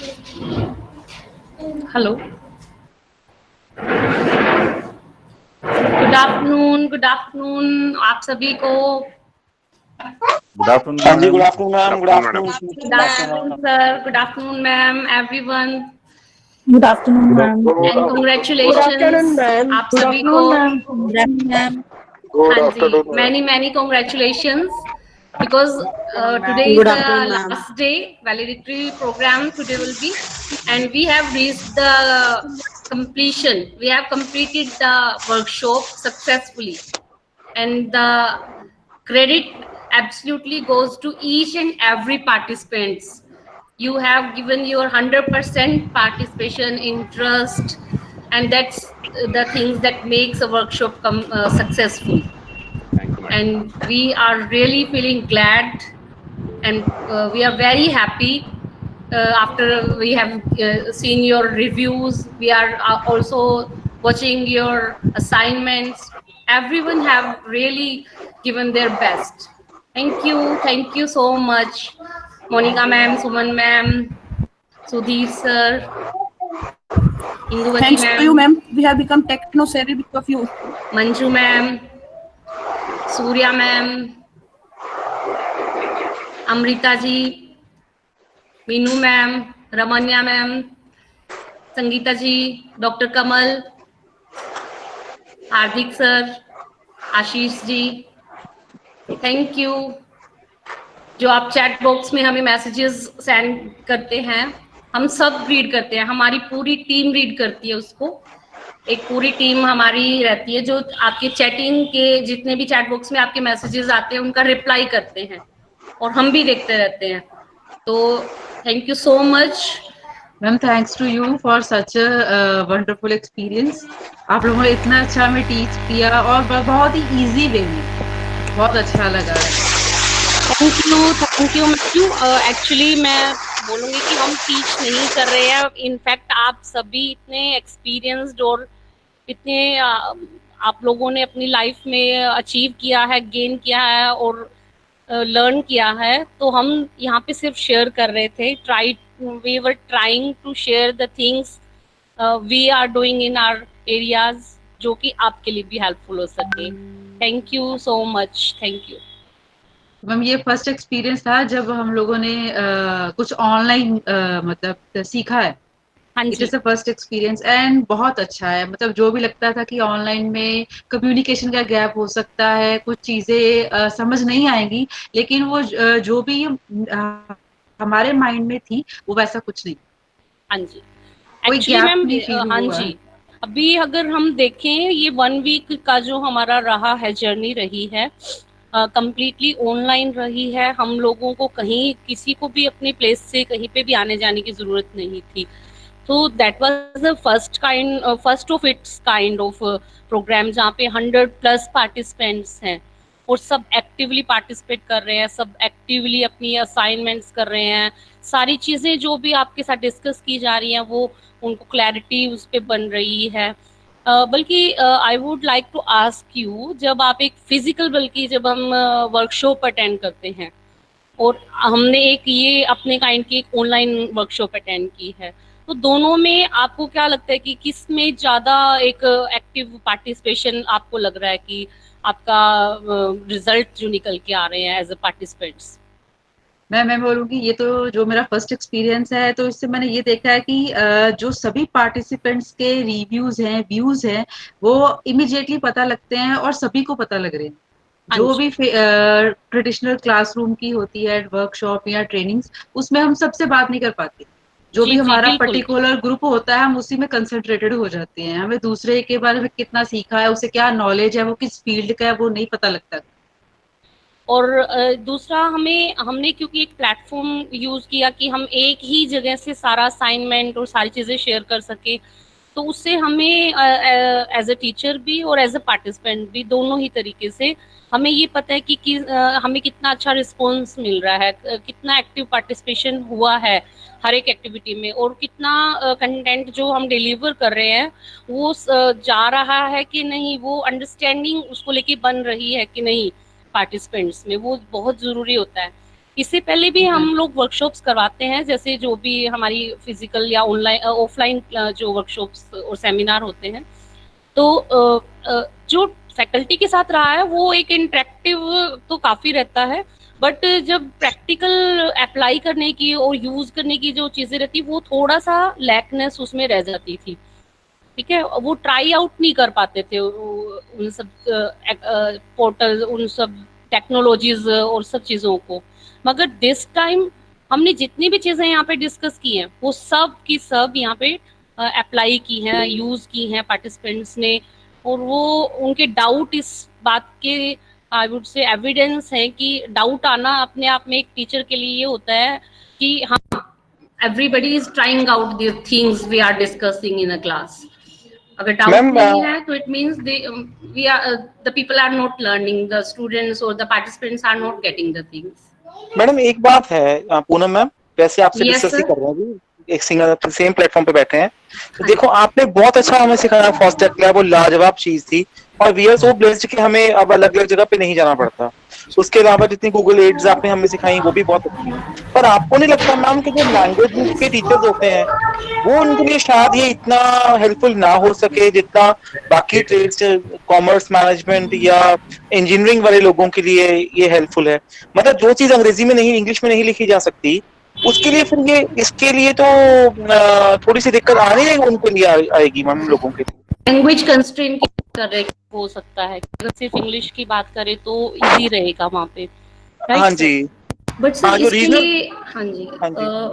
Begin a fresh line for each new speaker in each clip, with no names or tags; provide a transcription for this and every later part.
Hello, good afternoon आप सभी को।
गुड आफ्टरनून
हाँ जी,
ma'am.
Good afternoon ma'am. Good afternoon
good afternoon sir, good afternoon ma'am, everyone
good afternoon
good
ma'am.
And
good afternoon
congratulations
ma'am.
आप
good
सभी को।
Afternoon ma'am. Good afternoon ma'am.
Good
हाँ जी,
afternoon ma'am.
many congratulations because today is
good
the
afternoon ma'am.
last day valedictory program today will be, and we have reached the completion. We have completed the workshop successfully, and the credit absolutely goes to each and every participants. You have given your 100% participation, interest, and that's the things that makes a workshop successful. And we are really feeling glad, and we are very happy after we have seen your reviews. We are also watching your assignments. Everyone have really given their best. Thank you so much, Monica ma'am, Suman ma'am, Sudhir sir, Induvati
Thanks to you,
ma'am,
ma'am. We have become techno savvy because of you.
Manju ma'am, Surya ma'am, Amrita ji, Meenu ma'am, Ramanya ma'am, Sangeeta ji, doctor Kamal, Hardik sir, Ashish ji, thank you. जो आप chat box में हमें messages send करते हैं, हम सब read करते हैं, हमारी पूरी टीम रीड करती है उसको। एक पूरी टीम हमारी रहती है जो आपके चैटिंग के जितने भी चैट बॉक्स में आपके मैसेजेस आते हैं उनका रिप्लाई करते हैं, और हम भी देखते रहते हैं। तो thank you so much
ma'am, thanks to you for such a wonderful experience. आप लोगों ने इतना अच्छा हमें टीच किया और बहुत ही इजी वे में, बहुत अच्छा लगा।
Thank you ma'am. एक्चुअली मैं बोलूँगी कि हम टीच नहीं कर रहे हैं, इनफैक्ट आप सभी इतने एक्सपीरियंस्ड और इतने आप लोगों ने अपनी लाइफ में अचीव किया है, गेन किया है और लर्न किया है, तो हम यहाँ पे सिर्फ शेयर कर रहे थे। We were trying to share the things we are doing in our areas, जो कि आपके लिए भी हेल्पफुल हो सके। Thank you so much, thank you
ma'am, ये फर्स्ट एक्सपीरियंस था जब हम लोगों ने कुछ ऑनलाइन मतलब सीखा है।
हाँ
इट
जी।
Is a first experience and बहुत अच्छा है। मतलब जो भी लगता था कि ऑनलाइन में कम्युनिकेशन का गैप हो सकता है, कुछ चीजें समझ नहीं आएंगी, लेकिन वो जो भी हमारे माइंड में थी वो वैसा कुछ नहीं,
हाँ जी,
कोई
एक्चुअली
गैप
मैम
नहीं फील
हाँ
हुआ।
जी, अभी अगर हम देखें ये 1 वीक का जो हमारा रहा है, जर्नी रही है, कंप्लीटली ऑनलाइन रही है। हम लोगों को कहीं किसी को भी अपने प्लेस से कहीं पे भी आने जाने की जरूरत नहीं थी। तो that was the first of its kind of programme, जहाँ पे 100+ पार्टिसिपेंट्स हैं और सब एक्टिवली पार्टिसिपेट कर रहे हैं, सब एक्टिवली अपनी असाइनमेंट्स कर रहे हैं। सारी चीज़ें जो भी आपके साथ डिस्कस की जा रही हैं वो उनको क्लैरिटी उस पर बन रही है। बल्कि I would like to ask you, जब आप एक फिजिकल, बल्कि जब हम वर्कशॉप अटेंड करते हैं, और हमने एक ये अपने काइंड की एक ऑनलाइन वर्कशॉप अटेंड की है, तो दोनों में आपको क्या लगता है कि किस में ज़्यादा एक एक्टिव पार्टिसिपेशन आपको लग रहा है कि आपका रिजल्ट जो निकल के आ रहे हैं एज अ पार्टिसिपेंट्स?
मैं बोलूँगी ये तो जो मेरा फर्स्ट एक्सपीरियंस है, तो इससे मैंने ये देखा है कि जो सभी पार्टिसिपेंट्स के रिव्यूज हैं, व्यूज हैं, वो इमीडिएटली पता लगते हैं और सभी को पता लग रहे हैं।
हाँ
जो
जी,
भी ट्रेडिशनल क्लासरूम की होती है वर्कशॉप या ट्रेनिंग्स, उसमें हम सबसे बात नहीं कर पाते। जो
जी
भी
जी,
हमारा
बिल्कुल।
पर्टिकुलर ग्रुप होता है, हम उसी में कंसंट्रेटेड हो जाते हैं। हमें दूसरे के बारे में कितना सीखा है, उसे क्या नॉलेज है, वो किस फील्ड का है, वो नहीं पता लगता।
और दूसरा, हमने क्योंकि एक प्लेटफॉर्म यूज किया कि हम एक ही जगह से सारा असाइनमेंट और सारी चीज़ें शेयर कर सके, तो उससे हमें एज अ टीचर भी और एज अ पार्टिसिपेंट भी, दोनों ही तरीके से हमें ये पता है कि हमें कितना अच्छा रिस्पॉन्स मिल रहा है, कितना एक्टिव पार्टिसिपेशन हुआ है हर एक एक्टिविटी में, और कितना कंटेंट जो हम डिलीवर कर रहे हैं वो जा रहा है कि नहीं, वो अंडरस्टैंडिंग उसको लेके बन रही है कि नहीं पार्टिसिपेंट्स में, वो बहुत ज़रूरी होता है। इससे पहले भी हम लोग वर्कशॉप्स करवाते हैं, जैसे जो भी हमारी फिजिकल या ऑनलाइन ऑफलाइन जो वर्कशॉप्स और सेमिनार होते हैं। तो जो फैकल्टी के साथ रहा है वो एक इंटरेक्टिव तो काफ़ी रहता है, बट जब प्रैक्टिकल अप्लाई करने की और यूज़ करने की जो चीज़ें रहती वो थोड़ा सा लैकनेस उसमें रह जाती थी। ठीक है, वो ट्राई आउट नहीं कर पाते थे उन सब पोर्टल, उन सब टेक्नोलॉजीज और सब चीज़ों को। मगर दिस टाइम हमने जितनी भी चीज़ें यहाँ पे डिस्कस की हैं वो सब की सब यहाँ पे अप्लाई की हैं, यूज़ की हैं पार्टिसिपेंट्स ने, और वो उनके डाउट इस बात के आई वुड से एविडेंस है कि डाउट आना अपने आप में एक टीचर के लिए ये होता है कि हाँ, everybody is trying out the things we are discussing in a class. अगर डाउट नहीं है तो it means we are the people are not learning, the students और the participants are not getting the things.
Madam एक बात है Poonam ma'am, वैसे आपसे डिस्कस ही कर रहे हैं अभी, एक सिंगल सेम प्लेटफॉर्म पे बैठे हैं, तो देखो आपने बहुत अच्छा हमें सिखाया, फर्स्ट स्टेप किया, वो लाजवाब चीज थी, और वी आर सो ब्लेस्ड कि हमें अब अलग अलग जगह पे नहीं जाना पड़ता। उसके अलावा जितनी गूगल एड्स आपने हमें सिखाई वो भी बहुत अच्छी है। पर आपको नहीं लगता मैम कि जो लैंग्वेज के टीचर्स होते हैं वो उनके लिए शायद ये इतना हेल्पफुल ना हो सके जितना बाकी ट्रेड्स, कॉमर्स, मैनेजमेंट या इंजीनियरिंग वाले लोगों के लिए ये हेल्पफुल है? मतलब जो चीज अंग्रेजी में नहीं, इंग्लिश में नहीं लिखी जा सकती, उसके लिए फिर ये, इसके लिए तो थोड़ी सी दिक्कत आने जाएगी उनके लिए, आएगी मैम लोगों के लिए।
लैंग्वेज कंस्ट्रेंट कर रहे हो सकता है, अगर सिर्फ इंग्लिश की बात करें तो इजी रहेगा वहाँ पे,
हाँ जी,
बट सर इसके लिए हाँ जी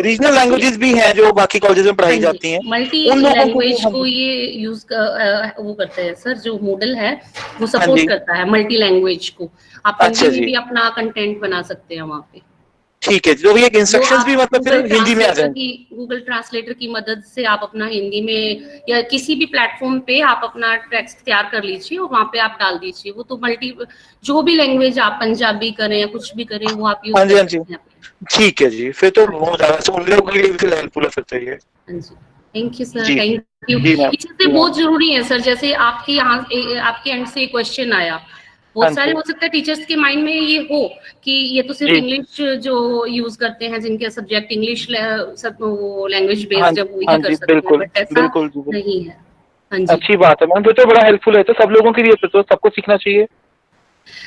रीजनल लैंग्वेजेस भी हैं जो बाकी कॉलेजेस में पढ़ाई जाती हैं,
मल्टी लैंग्वेज को ये यूज वो करते हैं सर, जो मॉडल है वो सपोर्ट करता है मल्टी लैंग्वेज को। आप हिंदी में भी अपना कंटेंट बना सकते हैं वहाँ पे।
ठीक है, जो भी एक इंस्ट्रक्शंस भी मतलब फिर हिंदी में आ जाएंगे।
गूगल ट्रांसलेटर की मदद से आप अपना हिंदी में या किसी भी प्लेटफॉर्म पे आप अपना टेक्स्ट तैयार कर लीजिए और वहाँ पे आप डाल दीजिए। वो तो मल्टी, जो भी लैंग्वेज आप पंजाबी करें या कुछ भी करें वो आप यूज कर सकते हैं।
ठीक है जी, फिर तो बहुत ज्यादा सुनने के लिए भी हेल्पफुल है फिर तो ये।
हाँ जी, thank you sir, thank you. ये चीजें बहुत जरूरी है सर, जैसे आपके यहाँ आपके एंड से क्वेश्चन आया, बहुत सारे हो सकता है टीचर्स के माइंड में ये हो कि ये तो सिर्फ इंग्लिश जो यूज करते हैं, जिनके सब्जेक्ट इंग्लिश सब वो लैंग्वेज बेस्ड है वो ही कर सकते हैं, बट ऐसा नहीं है। हाँ जी,
अच्छी बात है मैम, तो बड़ा हेल्पफुल है, तो सब लोगों के लिए तो सबको सीखना चाहिए।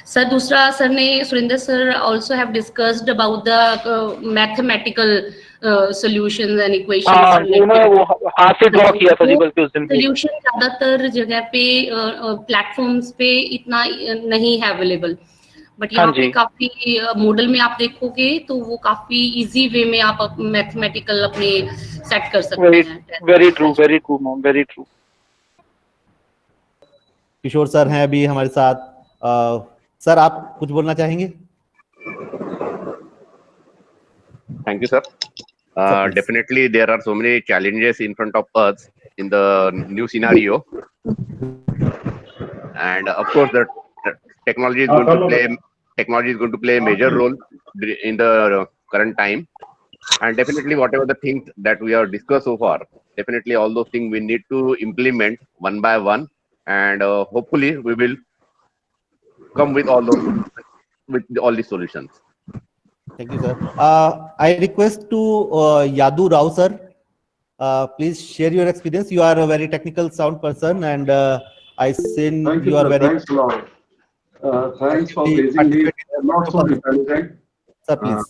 सर दूसरा सर ने, Surendra sir also have discussed about the mathematical solutions and equations.
वो हाथ से ड्रॉ किया था जी, बल्कि उस दिन
सॉल्यूशन ज्यादातर जगह पे प्लेटफॉर्म्स पे इतना नहीं है अवेलेबल, बट यहाँ पे काफी मॉडल में आप देखोगे तो वो काफी इजी वे में आप मैथमेटिकल अपने सेट कर सकते हैं।
Very true ma'am, very true.
Kishore sir हैं अभी हमारे साथ। सर आप कुछ बोलना चाहेंगे?
Thank you, sir. Definitely, there are so many challenges in front of us in the new scenario, and of course, the technology is going to play a major role in the current time. And definitely, whatever the things that we have discussed so far, definitely all those things we need to implement one by one, and hopefully, we will come with all these solutions.
Thank you, sir. I request to Yadu Rao, sir. Please share your experience. You are a very technical sound person, and I seen you are very.
Thanks a lot. Thanks for raising me. Not so intelligent.
Sir, please.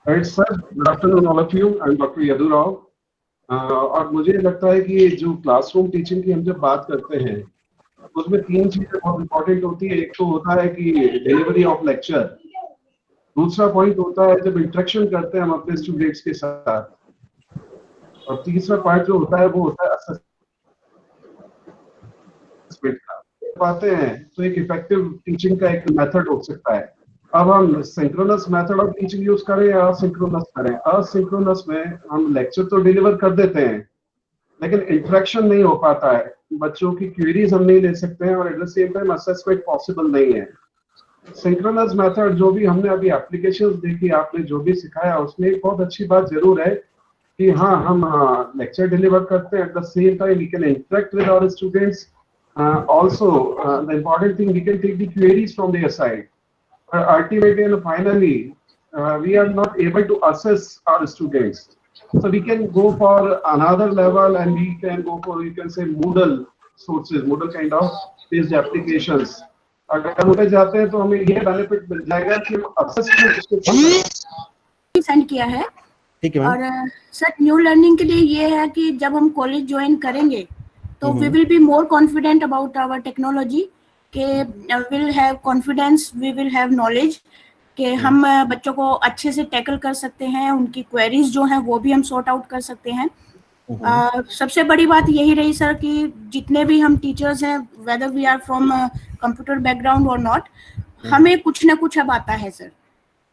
Right, sir. Good afternoon, all of you. I'm Dr. Yadu Rao. और मुझे लगता है कि जो classroom teaching की हम जब बात करते हैं उसमें तीन चीजें बहुत इंपॉर्टेंट होती है। एक तो होता है कि डिलीवरी ऑफ लेक्चर, दूसरा पॉइंट होता है जब इंटरेक्शन करते हैं हम अपने स्टूडेंट्स के साथ, और तीसरा पॉइंट जो होता है वो होता है असेसमेंट का। पाते हैं तो एक इफेक्टिव टीचिंग का एक मेथड हो सकता है। अब हम synchronous method of teaching use करें या असिंक्रोनस करें। असिंक्रोनस में हम लेक्चर तो डिलीवर कर देते हैं लेकिन इंटरेक्शन नहीं हो पाता है, बच्चों की क्वेरीज हम नहीं ले सकते हैं, और eight the same time assessment possible नहीं है। सिंक्रोनस मेथड जो भी हमने अभी एप्लीकेशंस देखी, आपने जो भी सिखाया, उसमें एक बहुत अच्छी बात जरूर है कि हाँ हम लेक्चर डिलीवर करते हैं, at the same time we can interact with our students, also the important thing we can take the queries from their side, ultimately and finally we are not able to assess our students. So we can go for another level, and we can go for, you can say, Moodle sources, Moodle kind of based applications. अगर उनपे जाते हैं तो हमें ये benefit मिल जाएगा कि हम assessment
सेंड किया है।
ठीक है मैम।
और सर न्यू लर्निंग के लिए ये है कि जब हम कॉलेज ज्वाइन करेंगे तो we will be more confident about our technology, के will have confidence, we will have knowledge कि हम बच्चों को अच्छे से टैकल कर सकते हैं, उनकी क्वेरीज जो हैं वो भी हम सॉर्ट आउट कर सकते हैं। सबसे बड़ी बात यही रही सर कि जितने भी हम टीचर्स हैं, whether we are from computer background और नॉट, हमें कुछ ना कुछ अब आता है सर।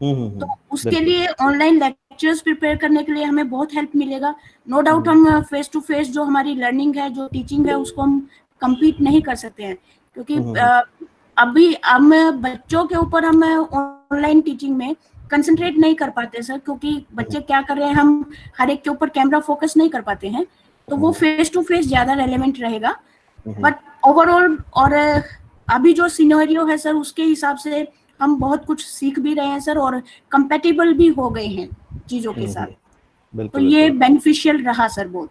तो उसके लिए ऑनलाइन लेक्चर्स प्रिपेयर करने के लिए हमें बहुत हेल्प मिलेगा। नो डाउट हम फेस टू फेस जो हमारी लर्निंग है, जो टीचिंग है, उसको हम कम्पीट नहीं कर सकते हैं, क्योंकि अभी हम बच्चों के ऊपर हम ऑनलाइन टीचिंग में कंसंट्रेट नहीं कर पाते सर, क्योंकि बच्चे क्या कर रहे हैं हम हर एक के ऊपर कैमरा फोकस नहीं कर पाते हैं, तो वो फेस टू फेस ज्यादा रेलेवेंट रहेगा। बट ओवरऑल और अभी जो सिनेरियो है सर, उसके हिसाब से हम बहुत कुछ सीख भी रहे हैं सर, और कंपैटिबल भी हो गए हैं चीजों के साथ, तो ये बेनिफिशियल रहा सर बहुत।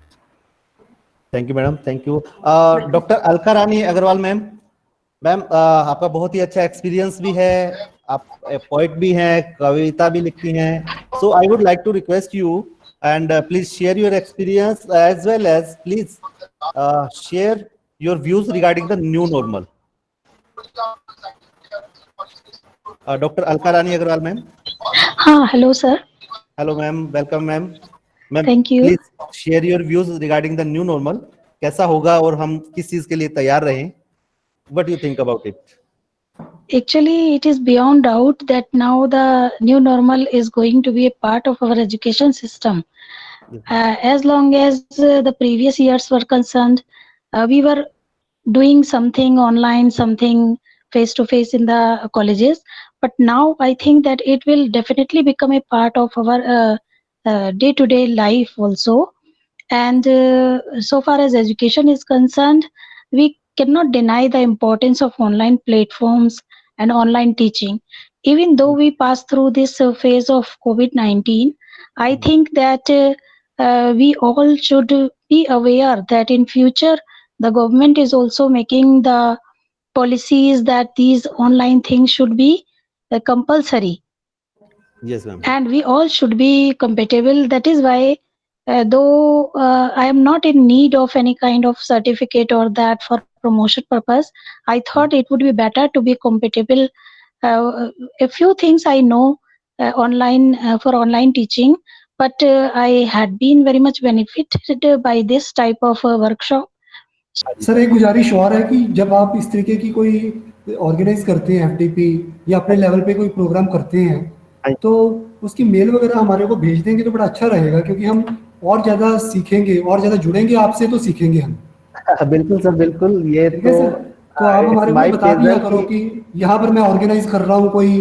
Thank you madam, thank you. Doctor Alka Rani Agarwal ma'am, आपका बहुत ही अच्छा एक्सपीरियंस भी है, आप पोएट भी हैं, कविता भी लिखती हैं, so I would like to request you and please share your experience as well as please share your views regarding the new normal. Doctor Alka Rani Agarwal ma'am.
हाँ, hello sir.
Hello ma'am, welcome ma'am. Ma'am
thank you.
Please share your views regarding the new normal, कैसा होगा और हम किस चीज के लिए तैयार रहें। What do you think about it?
Actually, it is beyond doubt that now the new normal is going to be a part of our education system. As long as the previous years were concerned, we were doing something online, something face to face in the colleges. But now I think that it will definitely become a part of our day-to-day life also. And so far as education is concerned, we cannot deny the importance of online platforms and online teaching. Even though we pass through this phase of COVID-19, I think that we all should be aware that in future the government is also making the policies that these online things should be compulsory.
Yes ma'am.
And we all should be compatible. That is why though I am not in need of any kind of certificate or that for promotion purpose, I thought it would be better to be compatible. A few things I know online for online teaching, but I had been very much benefited by this type of workshop.
Sir एक गुजारिश और है कि जब आप इस तरीके की कोई ऑर्गेनाइज करते हैं एफडीपी या अपने लेवल पे कोई प्रोग्राम करते हैं, तो उसकी मेल वगैरह हमारे को भेज देंगे तो बड़ा अच्छा रहेगा, क्योंकि हम और ज्यादा सीखेंगे और ज्यादा जुड़ेंगे आपसे, तो सीखेंगे हम।
बिल्कुल सर, बिल्कुल। ये
तो आप हमारे को बता दिया करो कि यहाँ पर मैं ऑर्गेनाइज कर रहा हूँ कोई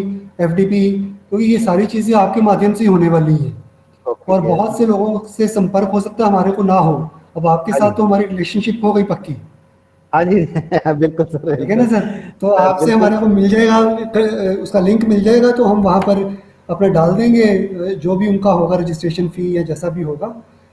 एफडीपी, क्योंकि ये सारी चीजें आपके माध्यम से होने वाली है और बहुत से लोगों से संपर्क हो सकता है हमारे को ना हो। अब आपके साथ तो हमारी रिलेशनशिप हो गई पक्की।
हाँ जी बिल्कुल सर,
ठीक है ना सर। तो आपसे हमारे को मिल जाएगा, उसका लिंक मिल जाएगा, तो हम वहाँ पर अपने डाल देंगे जो भी उनका होगा, रजिस्ट्रेशन फी या जैसा भी होगा।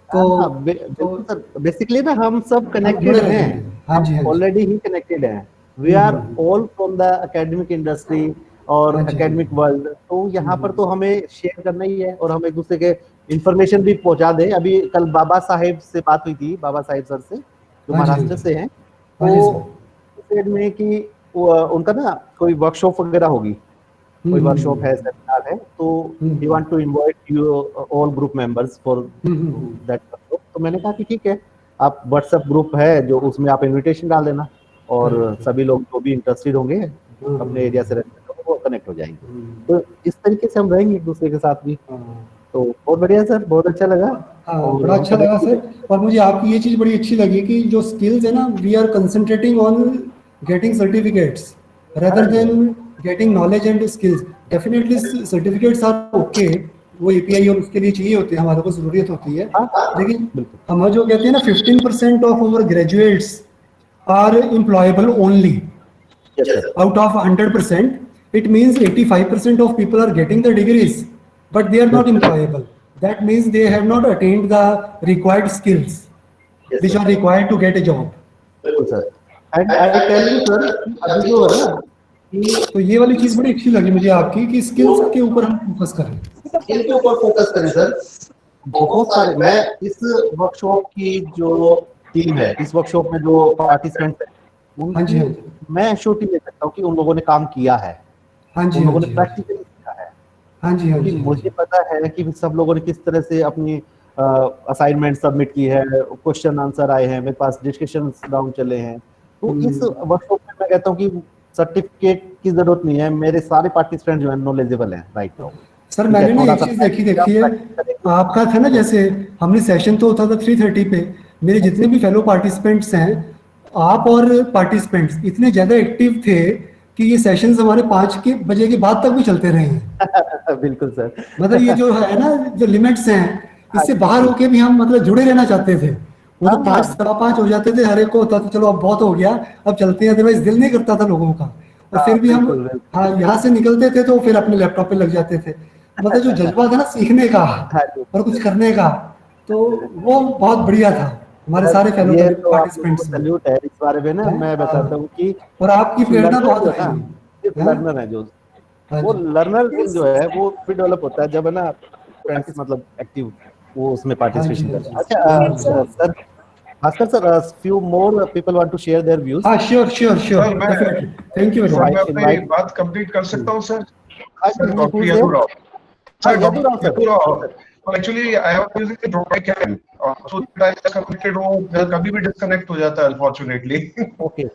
तो
बेसिकली ना हम सब कनेक्टेड हैं।
हाँ जी,
ऑलरेडी ही कनेक्टेड हैं। We are all from the academic industry और एकेडमिक वर्ल्ड, तो यहाँ पर तो हमें शेयर करना ही है और हम एक दूसरे के इंफॉर्मेशन भी पहुंचा दें। अभी कल बाबा साहेब से बात हुई थी, बाबा साहेब सर से, जो महाराष्ट्र से हैं, तो में कि उनका ना कोई वर्कशॉप वगैरह होगी, कोई वर्कशॉप है, सेमिनार है, तो he want to invite you all group members for that. तो मैंने कहा कि ठीक है, आप व्हाट्सएप ग्रुप है जो, उसमें आप इनविटेशन डाल देना और सभी लोग जो भी इंटरेस्टेड होंगे अपने एरिया से रहते हैं वो कनेक्ट हो जाएंगे। तो इस तरीके से हम रहेंगे एक दूसरे के साथ भी। तो बहुत बढ़िया सर, बहुत अच्छा लगा।
बड़ा अच्छा लगा सर। और मुझे आपकी ये चीज बड़ी अच्छी लगी कि जो स्किल्स है ना, we are concentrating on getting certificates rather than getting knowledge and skills. Definitely certificates are okay, वो API और उसके लिए चाहिए होते हैं, हमारे को जरूरत होती है, लेकिन हम जो कहते हैं ना 15% of our graduates are employable only out of 100%. It means 85% of people are getting the degrees, but they are not employable. That means they have not attained the required skills which are required to get a job.
बिल्कुल sir. And I tell you sir, अभी जो है ना,
तो ये वाली चीज बड़ी अच्छी लगी मुझे आपकी कि स्किल्स के ऊपर हम फोकस करें.
इनके ऊपर फोकस करें सर. बहुत सारे, मैं इस वर्कशॉप की जो टीम है, इस वर्कशॉप में जो पार्टिसिपेंट है,
हाँ जी,
मैं श्योरिटी ले सकता हूँ कि उन लोगों ने काम किया है.
हाँ जी,
उन लोगों ने प्रैक्टिकली सीखा है.
हाँ जी, हाँ जी.
मुझे पता है कि सब लोगों ने किस तरह से अपनी असाइनमेंट सबमिट की है, क्वेश्चन आंसर आए हैं, मेरे पास डिस्कशन राउंड चले हैं. तो इस वर्कशॉप में मैं कहता हूँ कि सर्टिफिकेट की जरूरत नहीं है, मेरे सारे पार्टिसिपेंट जो है नॉलेजेबल हैं राइट नाउ.
सर मैंने ना एक चीज देखी है, आपका था ना, जैसे हमने सेशन तो होता था 3:30 पे, मेरे जितने भी फेलो पार्टिसिपेंट्स हैं, आप और पार्टिसिपेंट्स इतने ज्यादा एक्टिव थे कि ये सेशंस हमारे 5 बजे के बाद तक भी चलते रहे हैं.
बिल्कुल सर.
मतलब ये जो है ना, जो लिमिट्स हैं, इससे बाहर होके भी हम मतलब जुड़े रहना चाहते थे. वो तो 5, 5:15 हो जाते थे, हर एक को होता था चलो अब बहुत हो गया, अब चलते हैं. अदरवाइज दिल नहीं करता था लोगों का. और फिर भी हम हाँ यहाँ से निकलते थे तो फिर अपने लैपटॉप पे लग जाते थे. मतलब जो जज्बा था ना सीखने का और कुछ करने का, तो वो बहुत बढ़िया था हमारे सारे फेलो पार्टिसिपेंट्स.
सैल्यूट है इस बारे में ना. मैं बताता हूँ कि
और आपकी प्रेरणा बहुत है.
लर्नर है जो, वो लर्नर जो है वो फिर डेवलप होता है जब है ना फ्रेंड्स मतलब एक्टिव वो उसमें पार्टिसिपेशन करते हैं. अच्छा sir, Bhaskar sir, few more people want to share their views.
हाँ sure. Definitely. Thank you very much.
मैं अपनी बात कंप्लीट कर सकता हूँ sir. Actually, I have using the Dropbox cam. So that I connected हो, कभी भी डिस्कनेक्ट हो जाता है unfortunately.
Okay.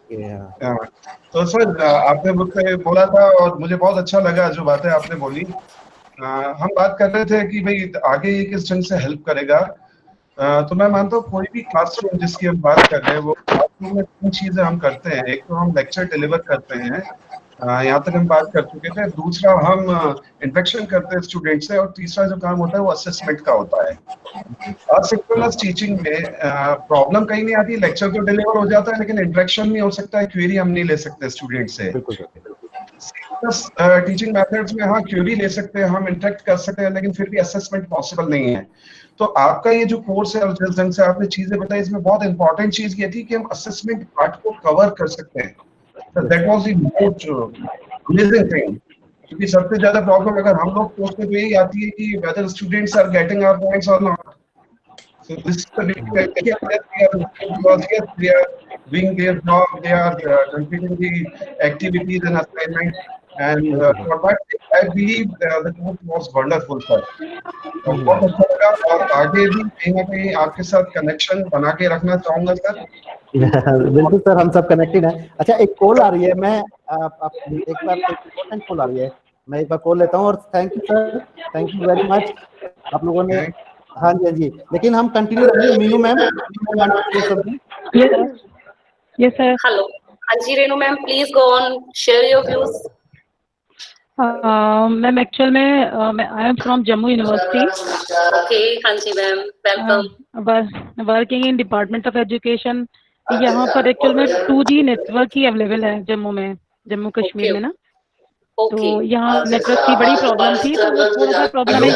तो सर आपने मुझसे बोला था और मुझे बहुत अच्छा लगा जो बातें आपने बोली. हम बात कर रहे थे कि भाई आगे ये किस ढंग से हेल्प करेगा. तो मैं मानता हूँ कोई भी क्लासरूम जिसकी हम बात कर रहे हैं, वो क्लासरूम में 3 चीजें हम करते हैं. एक तो हम लेक्चर डिलीवर करते हैं, यहाँ तक हम बात कर चुके थे. दूसरा हम इंटरेक्शन करते हैं स्टूडेंट से, और तीसरा जो काम होता है वो असेसमेंट का होता है. असिंक्रोनस टीचिंग में प्रॉब्लम कहीं नहीं आती. लेक्चर तो डिलीवर हो जाता है लेकिन इंटरेक्शन नहीं हो सकता है, क्वेरी हम नहीं ले सकते स्टूडेंट से. टीचिंग मेथड्स में हाँ क्वेरी ले सकते हैं, हम इंटरेक्ट कर सकते हैं, लेकिन फिर भी असेसमेंट पॉसिबल नहीं है. तो आपका ये जो कोर्स है और जिस ढंग से आपने चीजें बताई, इसमें बहुत इंपॉर्टेंट चीज ये थी कि हम असेसमेंट पार्ट को कवर कर सकते हैं. That was the most amazing thing. क्योंकि सबसे ज्यादा प्रॉब्लम अगर हम लोग सोचते तो यही आती है कि whether students are getting our points और not. So this is the big because yes, they are doing their job, they are completing the activities and assignments, and for that I believe the course was wonderful, sir. बहुत अच्छा लगा, और आगे भी कहीं ना कहीं आपके साथ कनेक्शन बना के रखना चाहूंगा सर.
बिल्कुल सर, हम सब कनेक्टेड हैं. अच्छा एक कॉल आ रही है, मैं आप एक बार इम्पोर्टेंट कॉल आ रही है, मैं एक बार कॉल लेता हूँ. और thank you sir, thank you very much आप लोगों ने. हाँ जी, लेकिन हम कंटिन्यू रखेंगे. Meenu ma'am,
yes sir.
Hello. हाँ जी Renu ma'am, please go on, share your views.
Ma'am actual में I am from Jammu university.
Okay. हाँ जी ma'am, welcome.
Working in department of education. यहाँ पर एक्चुअल में 2G नेटवर्क ही अवेलेबल है जम्मू कश्मीर में ना. तो यहाँ नेटवर्क की बड़ी प्रॉब्लम थी, तो वो थोड़ा सा प्रॉब्लम है.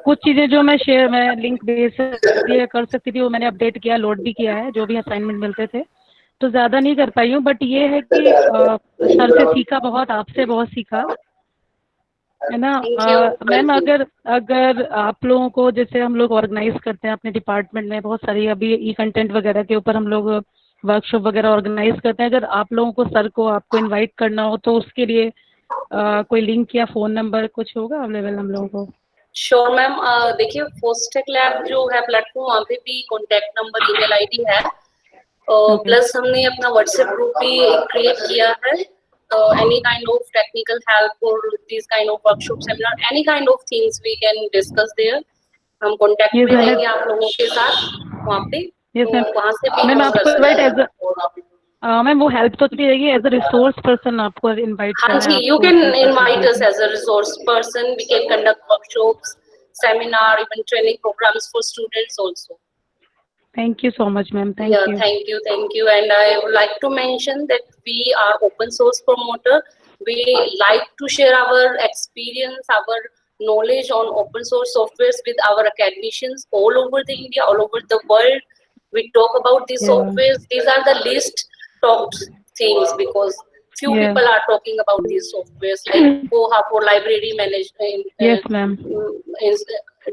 कुछ चीजें जो मैं लिंक बेस कर सकती थी वो मैंने अपडेट किया, लोड भी किया है, जो भी असाइनमेंट मिलते थे. तो ज्यादा नहीं कर पाई हूँ, बट ये है कि सर से सीखा बहुत, आपसे बहुत सीखा है ना. मैम अगर आप लोगों को, जैसे हम लोग ऑर्गेनाइज करते हैं अपने डिपार्टमेंट में बहुत सारी, अभी ई कंटेंट वगैरह के ऊपर हम लोग वर्कशॉप वगैरह ऑर्गेनाइज करते हैं. अगर आप लोगों को, सर को आपको इनवाइट करना हो तो उसके लिए कोई लिंक या फोन नंबर कुछ होगा अवेलेबल हम लोगों को?
Sure ma'am. देखिए फोस्टेक लैब जो है प्लेटफॉर्म, वहाँ पे भी कॉन्टेक्ट नंबर, ईमेल आईडी है. प्लस हमने अपना व्हाट्सएप ग्रुप भी क्रिएट किया है. any kind of technical help or these kind of workshop seminar, any kind of things we can discuss there. हम कॉन्टेक्ट में रहेंगे आप लोगों के साथ वहाँ पे. वहाँ से भी
मैम आपको इनवाइट एज मैम वो हेल्प तो रहेगी एज अ रिसोर्स पर्सन, आपको इनवाइट.
हाँ जी, you can invite us as a resource person. We can conduct workshops, seminar, even training programs for students also.
Thank you so much, ma'am. Thank you.
Thank you. And I would like to mention that we are open source promoter. We like to share our experience, our knowledge on open source softwares with our academicians all over the India, all over the world. We talk about these softwares. These are the least talked things because few people are talking about these softwares like Koha for library management,
Yes, ma'am.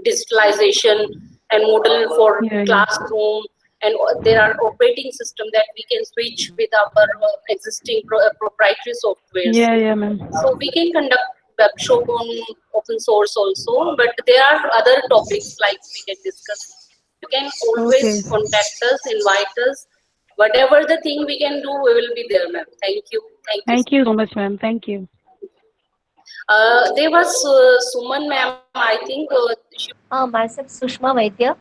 digitalization, and Moodle for classroom. And there are operating system that we can switch with our existing proprietary softwares.
Yeah, ma'am.
So we can conduct workshop on open source also, but there are other topics like we can discuss. You can always contact us, invite us. Whatever the thing we can do, we will be there, ma'am. Thank you.
Thank you so much, ma'am. Thank you.
There was Suman, ma'am. I think
myself Sushma Vaidya,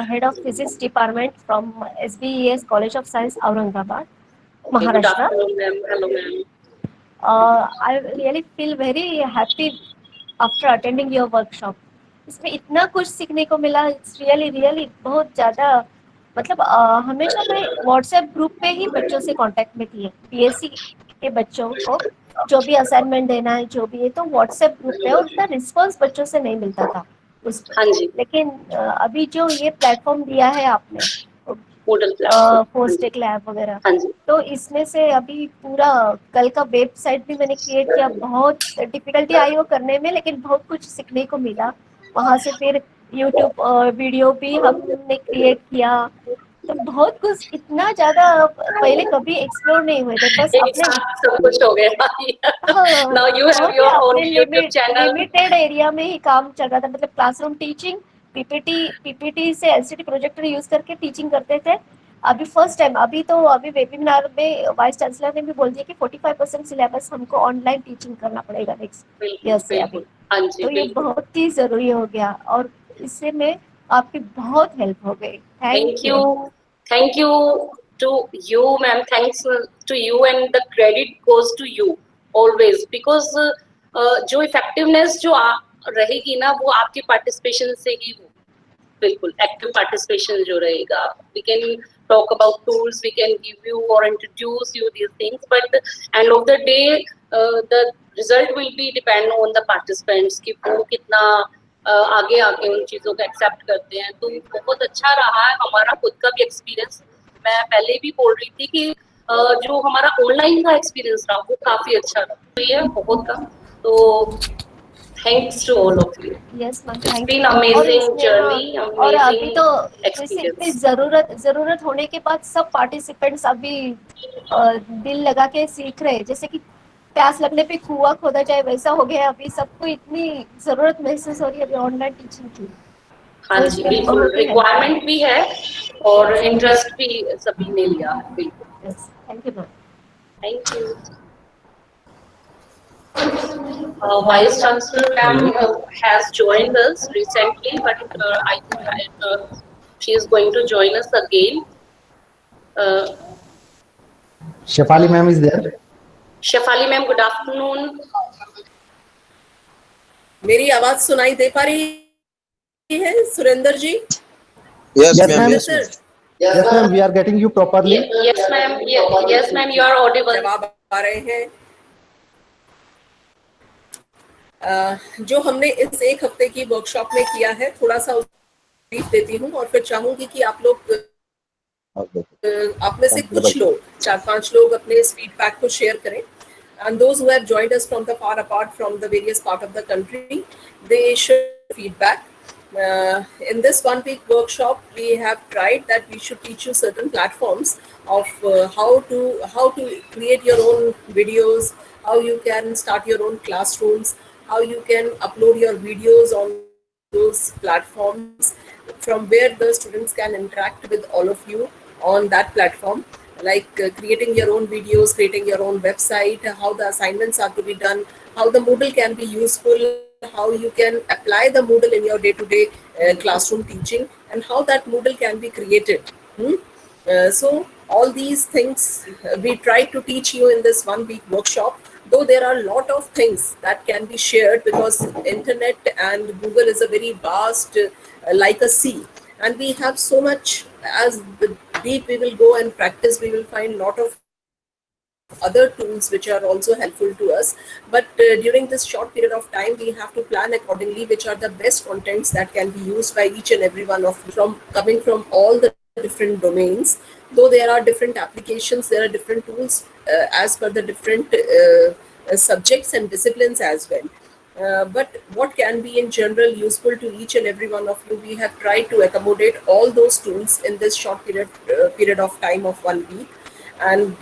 head of physics department from SBES College of Science, Aurangabad, Maharashtra.
Good afternoon, ma'am. Hello, ma'am.
I really feel very happy after attending your workshop. इसमें इतना कुछ सीखने को मिला. It's really बहुत ज़्यादा. मतलब हमेशा मैं WhatsApp ग्रुप पे ही बच्चों से कांटेक्ट में थी. PSC के बच्चों को जो भी असाइनमेंट देना है, जो भी है, तो WhatsApp ग्रुप पे उनका रिस्पांस बच्चों से नहीं मिलता था उस पर.
हाँ जी.
लेकिन अभी जो ये प्लेटफॉर्म दिया है आपने, फोस्टेक लैब वगैरह, तो इसमें से अभी पूरा कल का वेबसाइट भी मैंने क्रिएट किया. बहुत डिफिकल्टी आई वो करने में, लेकिन बहुत कुछ सीखने को मिला. वहां से फिर यूट्यूब वीडियो भी हमने क्रिएट किया. तो बहुत कुछ, इतना ज्यादा पहले कभी एक्सप्लोर नहीं हुए थे. बस अपने
सब कुछ हो गया. Now you have your own YouTube channel.
Limited area में ही काम चल रहा था. मतलब क्लासरूम टीचिंग, पीपीटी से एलसीडी प्रोजेक्टर यूज करके टीचिंग करते थे. अभी फर्स्ट टाइम, अभी वेबिनार में वाइस चांसलर ने भी बोल दिया कि 45% सिलेबस हमको ऑनलाइन टीचिंग करना पड़ेगा नेक्स्ट ईयर से. अभी तो ये बहुत ही जरूरी हो गया और इससे में आपकी बहुत हेल्प हो गई.
Thank you to you, ma'am. Thanks to you, and the credit goes to you always, because जो effectiveness जो रहेगी ना, वो आपके पार्टिसिपेशन से ही हो. बिल्कुल एक्टिव पार्टिसिपेशन जो रहेगा. We can talk about tools, we can give you or introduce you these things, but end of the day the result will be depend on the participants कि वो कितना आगे उन चीजों को एक्सेप्ट करते हैं. तो बहुत अच्छा रहा है हमारा खुद का भी एक्सपीरियंस. मैं पहले भी बोल रही थी कि जो हमारा ऑनलाइन का एक्सपीरियंस रहा वो काफी अच्छा रहा है बहुत का. तो thanks to all of you.
Yes, ma'am.
It's been amazing journey,
और अभी तो
experience.
जरूरत होने के बाद सब पार्टिसिपेंट्स अभी दिल लगा के सीख रहे हैं. जैसे कि प्यास लगने पे कुआं खोदा जाए वैसा हो गया. अभी सबको इतनी जरूरत महसूस हो रही है अभी ऑनलाइन टीचिंग की.
हाँ जी, बिल्कुल रिक्वायरमेंट भी है और इंटरेस्ट भी सभी ने लिया है. बिल्कुल.
Thank you ma'am.
Thank you. Vice Chancellor ma'am has joined us recently, but I think she is going to join us again.
Shefali ma'am is there.
Shefali ma'am, good afternoon.
मेरी आवाज सुनाई दे पा रही है सुरेंद्र जी?
Yes ma'am. Yes ma'am, we are getting you properly.
Yes ma'am. Yes ma'am, you are audible.
जवाब आ रहे हैं. जो हमने इस एक हफ्ते की वर्कशॉप में किया है, थोड़ा सा ब्रीफ देती हूँ और फिर चाहूंगी कि आप लोग आप में से कुछ लोग, 4-5 लोग अपने इस फीडबैक को शेयर करें. And those who have joined us from the far apart from the various part of the country, they share feedback. In this 1-week workshop, we have tried that we should teach you certain platforms of how to create your own videos, how you can start your own classrooms, how you can upload your videos on those platforms, from where the students can interact with all of you on that platform, like creating your own videos, creating your own website, how the assignments are to be done, how the Moodle can be useful, how you can apply the Moodle in your day-to-day classroom teaching, and how that Moodle can be created. So all these things we tried to teach you in this 1-week workshop, though there are a lot of things that can be shared because internet and Google is a very vast like a sea, and we have so much. As the deep we will go and practice, we will find lot of other tools which are also helpful to us. But during this short period of time, we have to plan accordingly which are the best contents that can be used by each and every one of from coming from all the different domains. Though there are different applications, there are different tools as per the different subjects and disciplines as well. But what can be in general useful to each and every one of you, we have tried to accommodate all those tools in this short period of time of 1 week. And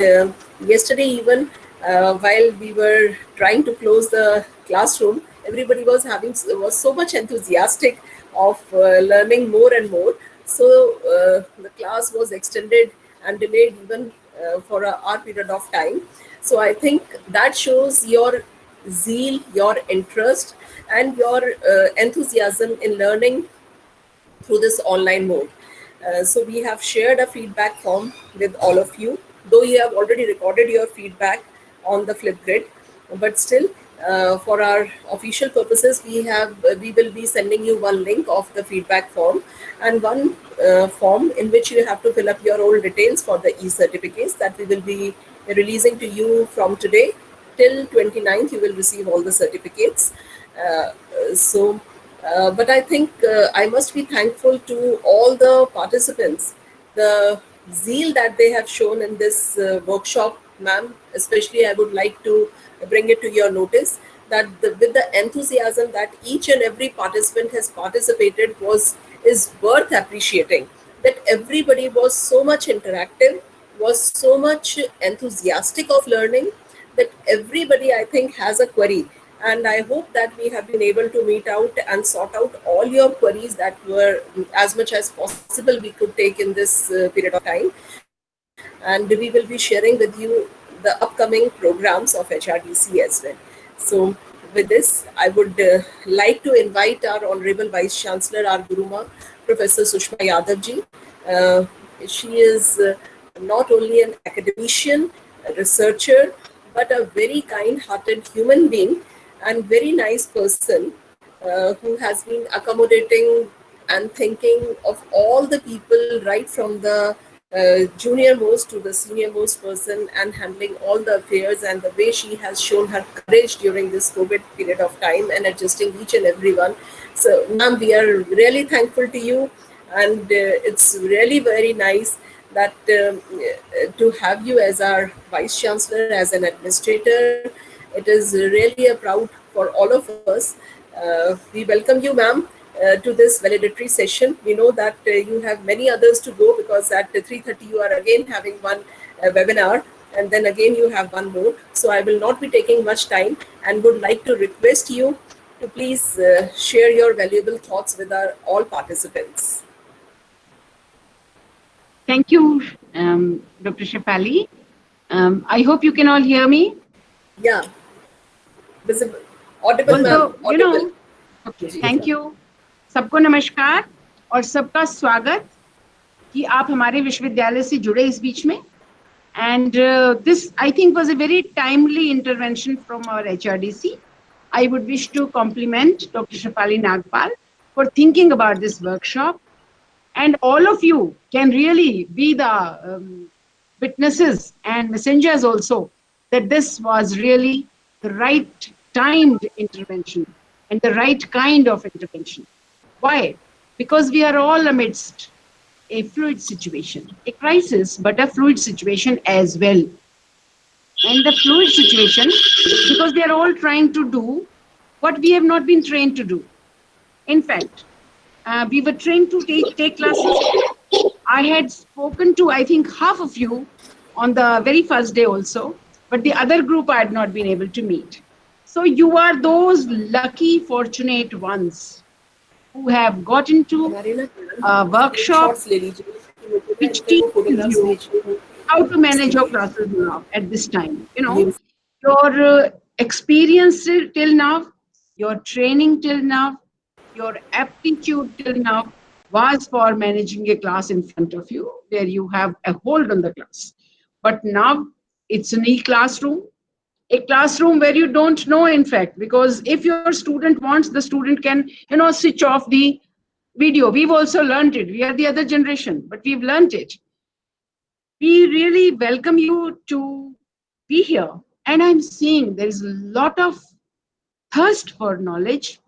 yesterday even, while we were trying to close the classroom, everybody was so much enthusiastic of learning more and more. So the class was extended and delayed even for our period of time. So I think that shows your zeal, your interest, and your enthusiasm in learning through this online mode. So we have shared a feedback form with all of you, though you have already recorded your feedback on the Flipgrid, but still for our official purposes, we will be sending you one link of the feedback form and one form in which you have to fill up your old details for the e-certificates that we will be releasing to you from today till 29th. You will receive all the certificates. But I think I must be thankful to all the participants, the zeal that they have shown in this workshop, ma'am. Especially, I would like to bring it to your notice that with the enthusiasm that each and every participant has participated is worth appreciating. That everybody was so much interactive, was so much enthusiastic of learning, that everybody, I think, has a query. And I hope that we have been able to meet out and sort out all your queries that were as much as possible we could take in this period of time. And we will be sharing with you the upcoming programs of HRDC as well. So with this, I would like to invite our Honorable Vice Chancellor, our Guruma, Professor Sushma Yadav ji. She is not only an academician, a researcher, but a very kind-hearted human being and very nice person who has been accommodating and thinking of all the people right from the junior most to the senior most person and handling all the affairs, and the way she has shown her courage during this COVID period of time and adjusting each and every one. So ma'am, we are really thankful to you, and it's really very nice that to have you as our Vice Chancellor, as an administrator. It is really a proud for all of us. We welcome you, ma'am, to this valedictory session. We know that you have many others to go, because at 3:30 you are again having one webinar, and then again you have one more. So I will not be taking much time and would like to request you to please share your valuable thoughts with our all participants.
Thank you, Dr. Shefali. I hope you can all hear me.
Yeah. Visible. Audible,
Although,
ma'am. Audible.
Okay, thank you. सबको नमस्कार और सबका स्वागत कि आप हमारे विश्वविद्यालय से जुड़े इस बीच में. And this, I think, was a very timely intervention from our HRDC. I would wish to compliment Dr. Shefali Nagpal for thinking about this workshop. And all of you can really be the witnesses and messengers also that this was really the right timed intervention and the right kind of intervention. Why? Because we are all amidst a fluid situation, a crisis, but a fluid situation as well. And the fluid situation, because they are all trying to do what we have not been trained to do. In fact, we were trained to take classes. I had spoken to, I think, half of you on the very first day also, but the other group I had not been able to meet. So you are those lucky, fortunate ones who have got into a workshop which teaches you how to manage your classes now at this time. You know, your experience till now, your training till now, your aptitude till now was for managing a class in front of you where you have a hold on the class. But now it's an e-classroom, a classroom where you don't know, in fact, because if your student wants, the student can, you know, switch off the video. We've also learned it. We are the other generation, but we've learned it. We really welcome you to be here, and I'm seeing there is a lot of thirst for knowledge,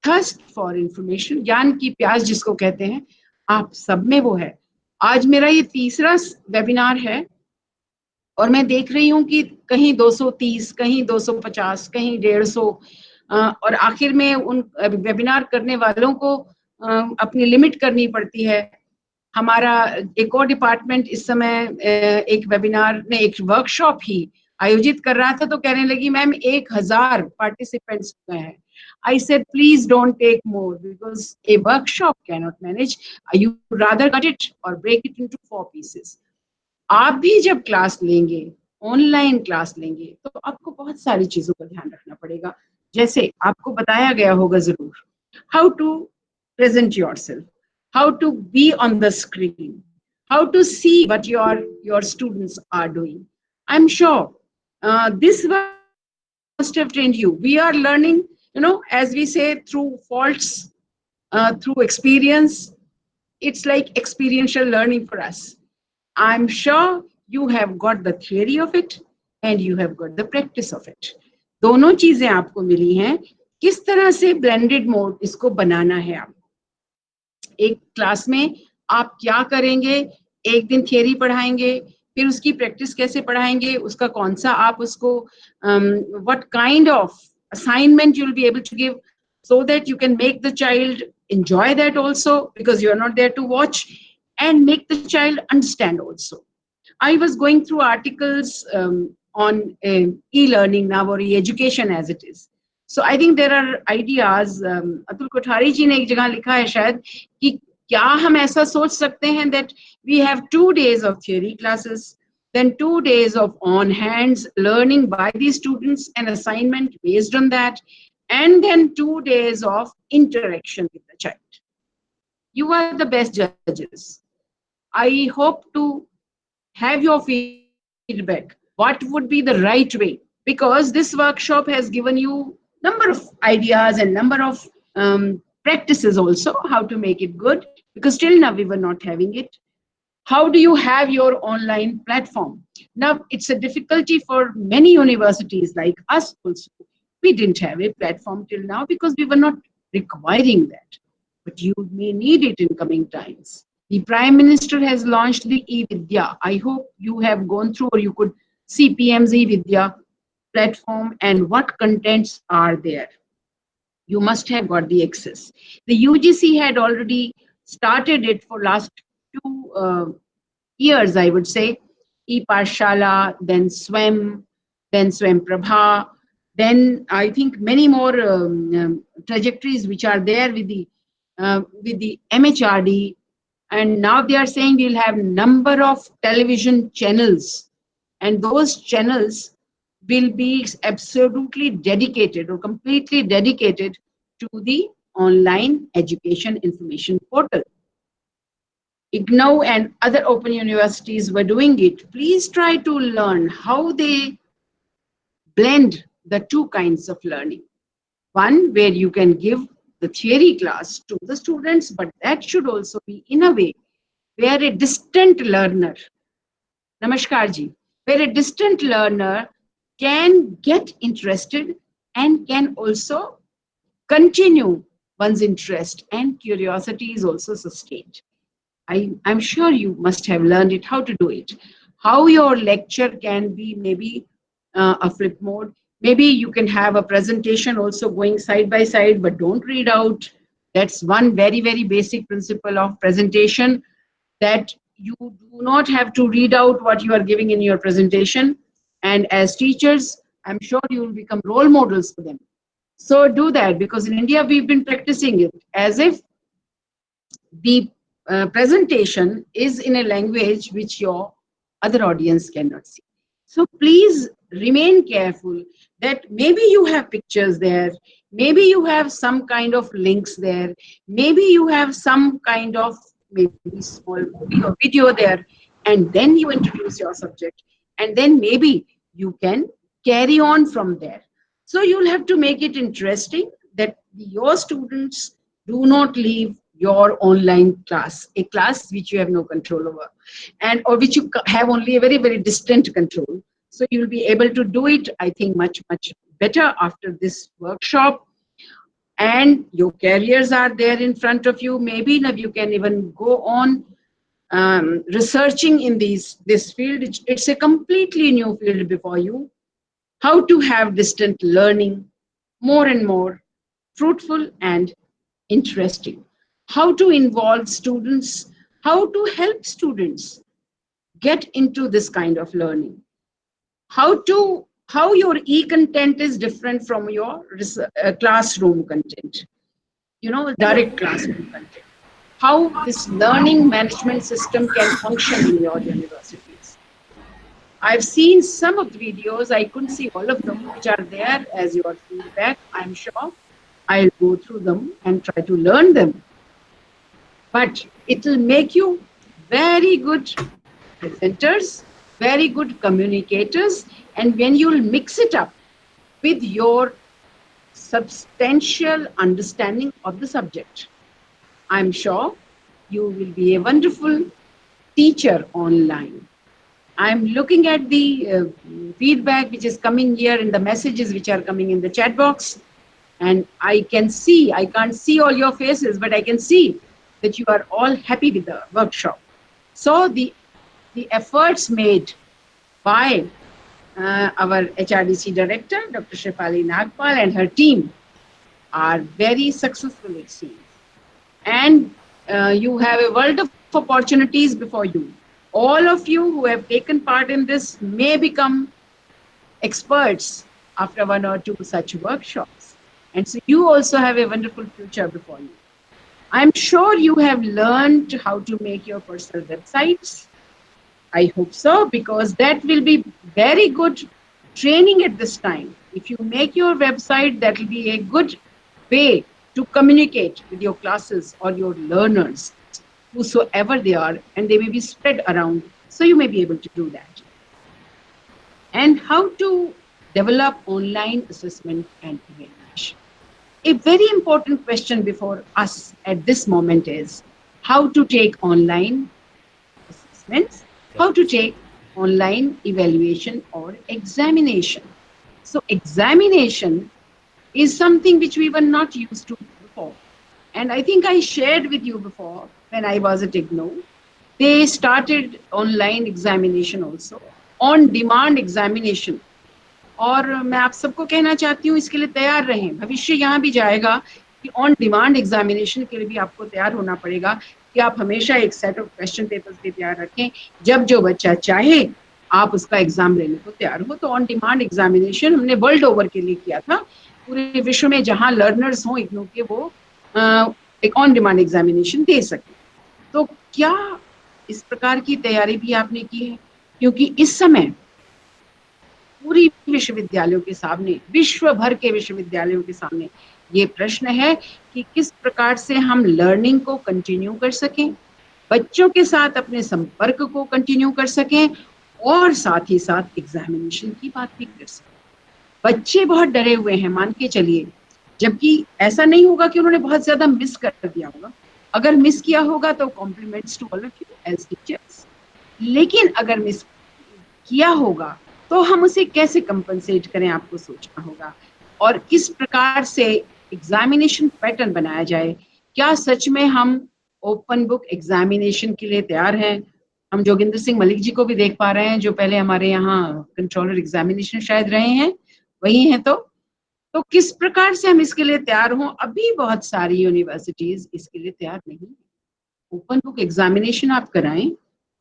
thirst for information, ज्ञान की प्यास जिसको कहते हैं, आप सब में वो है। आज मेरा ये तीसरा वेबिनार है और मैं देख रही हूँ कि कहीं 230, कहीं 250, कहीं 150, और आखिर में उन वेबिनार करने वालों को अपनी लिमिट करनी पड़ती है। हमारा एक और डिपार्टमेंट इस समय एक वेबिनार ने एक वर्कशॉप ही आयोजित कर रहा था, तो कहने लगी मैम 1000 पार्टिसिपेंट्स गए हैं। I said, please don't take more because a workshop cannot manage. You rather cut it or break it into 4 pieces. आप भी जब क्लास लेंगे, ऑनलाइन क्लास लेंगे, तो आपको बहुत सारी चीजों का ध्यान रखना पड़ेगा। जैसे आपको बताया गया होगा जरूर, how to present yourself, how to be on the screen, how to see what your students are doing. I'm sure this must have trained you. We are learning, as we say, through faults, through experience. It's like experiential learning for us. I'm sure you have got the theory of it and you have got the practice of it. दोनों चीजें आपको मिली हैं। किस तरह से blended mode इसको बनाना है, आप एक क्लास में आप क्या करेंगे, एक दिन थियरी पढ़ाएंगे, फिर उसकी प्रैक्टिस कैसे पढ़ाएंगे, उसका कौन सा आप उसको what kind of assignment you'll be able to give so that you can make the child enjoy that also, because you're not there to watch, and make the child understand also. I was going through articles on e-learning now, or e-education as it is. So I think there are ideas. Atul Kothari जी ने एक जगह लिखा है शायद कि क्या हम ऐसा सोच सकते हैं that we have 2 days of theory classes, then 2 days of on hands learning by the students, an assignment based on that, and then 2 days of interaction with the child. You are the best judges. I hope to have your feedback. What would be the right way? Because this workshop has given you number of ideas and number of practices also, how to make it good, because till now we were not having it. How do you have your online platform? Now, it's a difficulty for many universities like us also. We didn't have a platform till now because we were not requiring that. But you may need it in coming times. The Prime Minister has launched the eVidya. I hope you have gone through, or you could see PM's eVidya platform and what contents are there. You must have got the access. The UGC had already started it for last 2 years, I would say. ePathshala, then Swam Prabha, then I think many more trajectories which are there with the MHRD, and now they are saying we'll have number of television channels, and those channels will be absolutely dedicated or completely dedicated to the online education information portal. IGNOU and other open universities were doing it. Please try to learn how they blend the 2 kinds of learning. One where you can give the theory class to the students, but that should also be in a way where a distant learner, Namaskar ji, where a distant learner can get interested and can also continue one's interest, and curiosity is also sustained. I'm sure you must have learned it, how to do it, how your lecture can be maybe a flip mode. Maybe you can have a presentation also going side by side, but don't read out. That's one very, very basic principle of presentation, that you do not have to read out what you are giving in your presentation. And as teachers, I'm sure you will become role models for them. So do that, because in India, we've been practicing it as if the presentation is in a language which your other audience cannot see. So please remain careful that maybe you have pictures there, maybe you have some kind of links there, maybe you have some kind of maybe small video there, and then you introduce your subject, and then maybe you can carry on from there. So you'll have to make it interesting that your students do not leave your online class, a class which you have no control over, and or which you have only a very, very distant control. So you'll be able to do it, I think, much better after this workshop. And your careers are there in front of you. Maybe now you can even go on researching in this field. It's a completely new field before you. How to have distant learning more and more fruitful and interesting. How to involve students, how to help students get into this kind of learning. How your e-content is different from your classroom content, direct classroom content. How this learning management system can function in your universities. I've seen some of the videos, I couldn't see all of them, which are there as your feedback. I'm sure I'll go through them and try to learn them. But it will make you very good presenters, very good communicators, and when you'll mix it up with your substantial understanding of the subject, I'm sure you will be a wonderful teacher online. I'm looking at the feedback which is coming here in the messages which are coming in the chat box, and I can't see all your faces, but I can see that you are all happy with the workshop. So the efforts made by our HRDC director, Dr. Shefali Nagpal, and her team are very successful, it seems. And you have a world of opportunities before you. All of you who have taken part in this may become experts after one or two such workshops. And so you also have a wonderful future before you. I'm sure you have learned how to make your personal websites. I hope so, because that will be very good training at this time. If you make your website, that will be a good way to communicate with your classes or your learners, whosoever they are, and they may be spread around, so you may be able to do that. And how to develop online assessment and evaluation. A very important question before us at this moment is how to take online assessments, how to take online evaluation or examination. So examination is something which we were not used to before. And I think I shared with you before when I was at IGNOU, they started online examination also, on-demand examination. और मैं आप सबको कहना चाहती हूँ इसके लिए तैयार रहें. भविष्य यहाँ भी जाएगा कि ऑन डिमांड एग्जामिनेशन के लिए भी आपको तैयार होना पड़ेगा कि आप हमेशा एक सेट ऑफ क्वेश्चन पेपर्स भी तैयार रखें. जब जो बच्चा चाहे आप उसका एग्जाम लेने को तैयार हो. तो ऑन डिमांड एग्जामिनेशन हमने वर्ल्ड ओवर के लिए किया था. पूरे विश्व में जहाँ लर्नर्स हों इग्नू के, वो एक ऑन डिमांड एग्जामिनेशन दे सके. तो क्या इस प्रकार की तैयारी भी आपने की है? क्योंकि इस समय पूरी विश्वविद्यालयों के सामने, विश्व भर के विश्वविद्यालयों के सामने ये प्रश्न है कि किस प्रकार से हम लर्निंग को कंटिन्यू कर सकें, बच्चों के साथ अपने संपर्क को कंटिन्यू कर सकें और साथ ही साथ एग्जामिनेशन की बात भी कर सकें. बच्चे बहुत डरे हुए हैं, मान के चलिए, जबकि ऐसा नहीं होगा कि उन्होंने बहुत ज्यादा मिस कर दिया होगा. अगर मिस किया होगा तो compliments to all of you as teachers. लेकिन अगर मिस किया होगा तो हम उसे कैसे कंपनसेट करें, आपको सोचना होगा. और किस प्रकार से एग्जामिनेशन पैटर्न बनाया जाए. क्या सच में हम ओपन बुक एग्जामिनेशन के लिए तैयार हैं? हम जोगिंदर सिंह मलिक जी को भी देख पा रहे हैं, जो पहले हमारे यहाँ कंट्रोलर एग्जामिनेशन शायद रहे हैं, वही हैं. तो किस प्रकार से हम इसके लिए तैयार हों? अभी बहुत सारी यूनिवर्सिटीज इसके लिए तैयार नहीं है. ओपन बुक एग्जामिनेशन आप कराएं,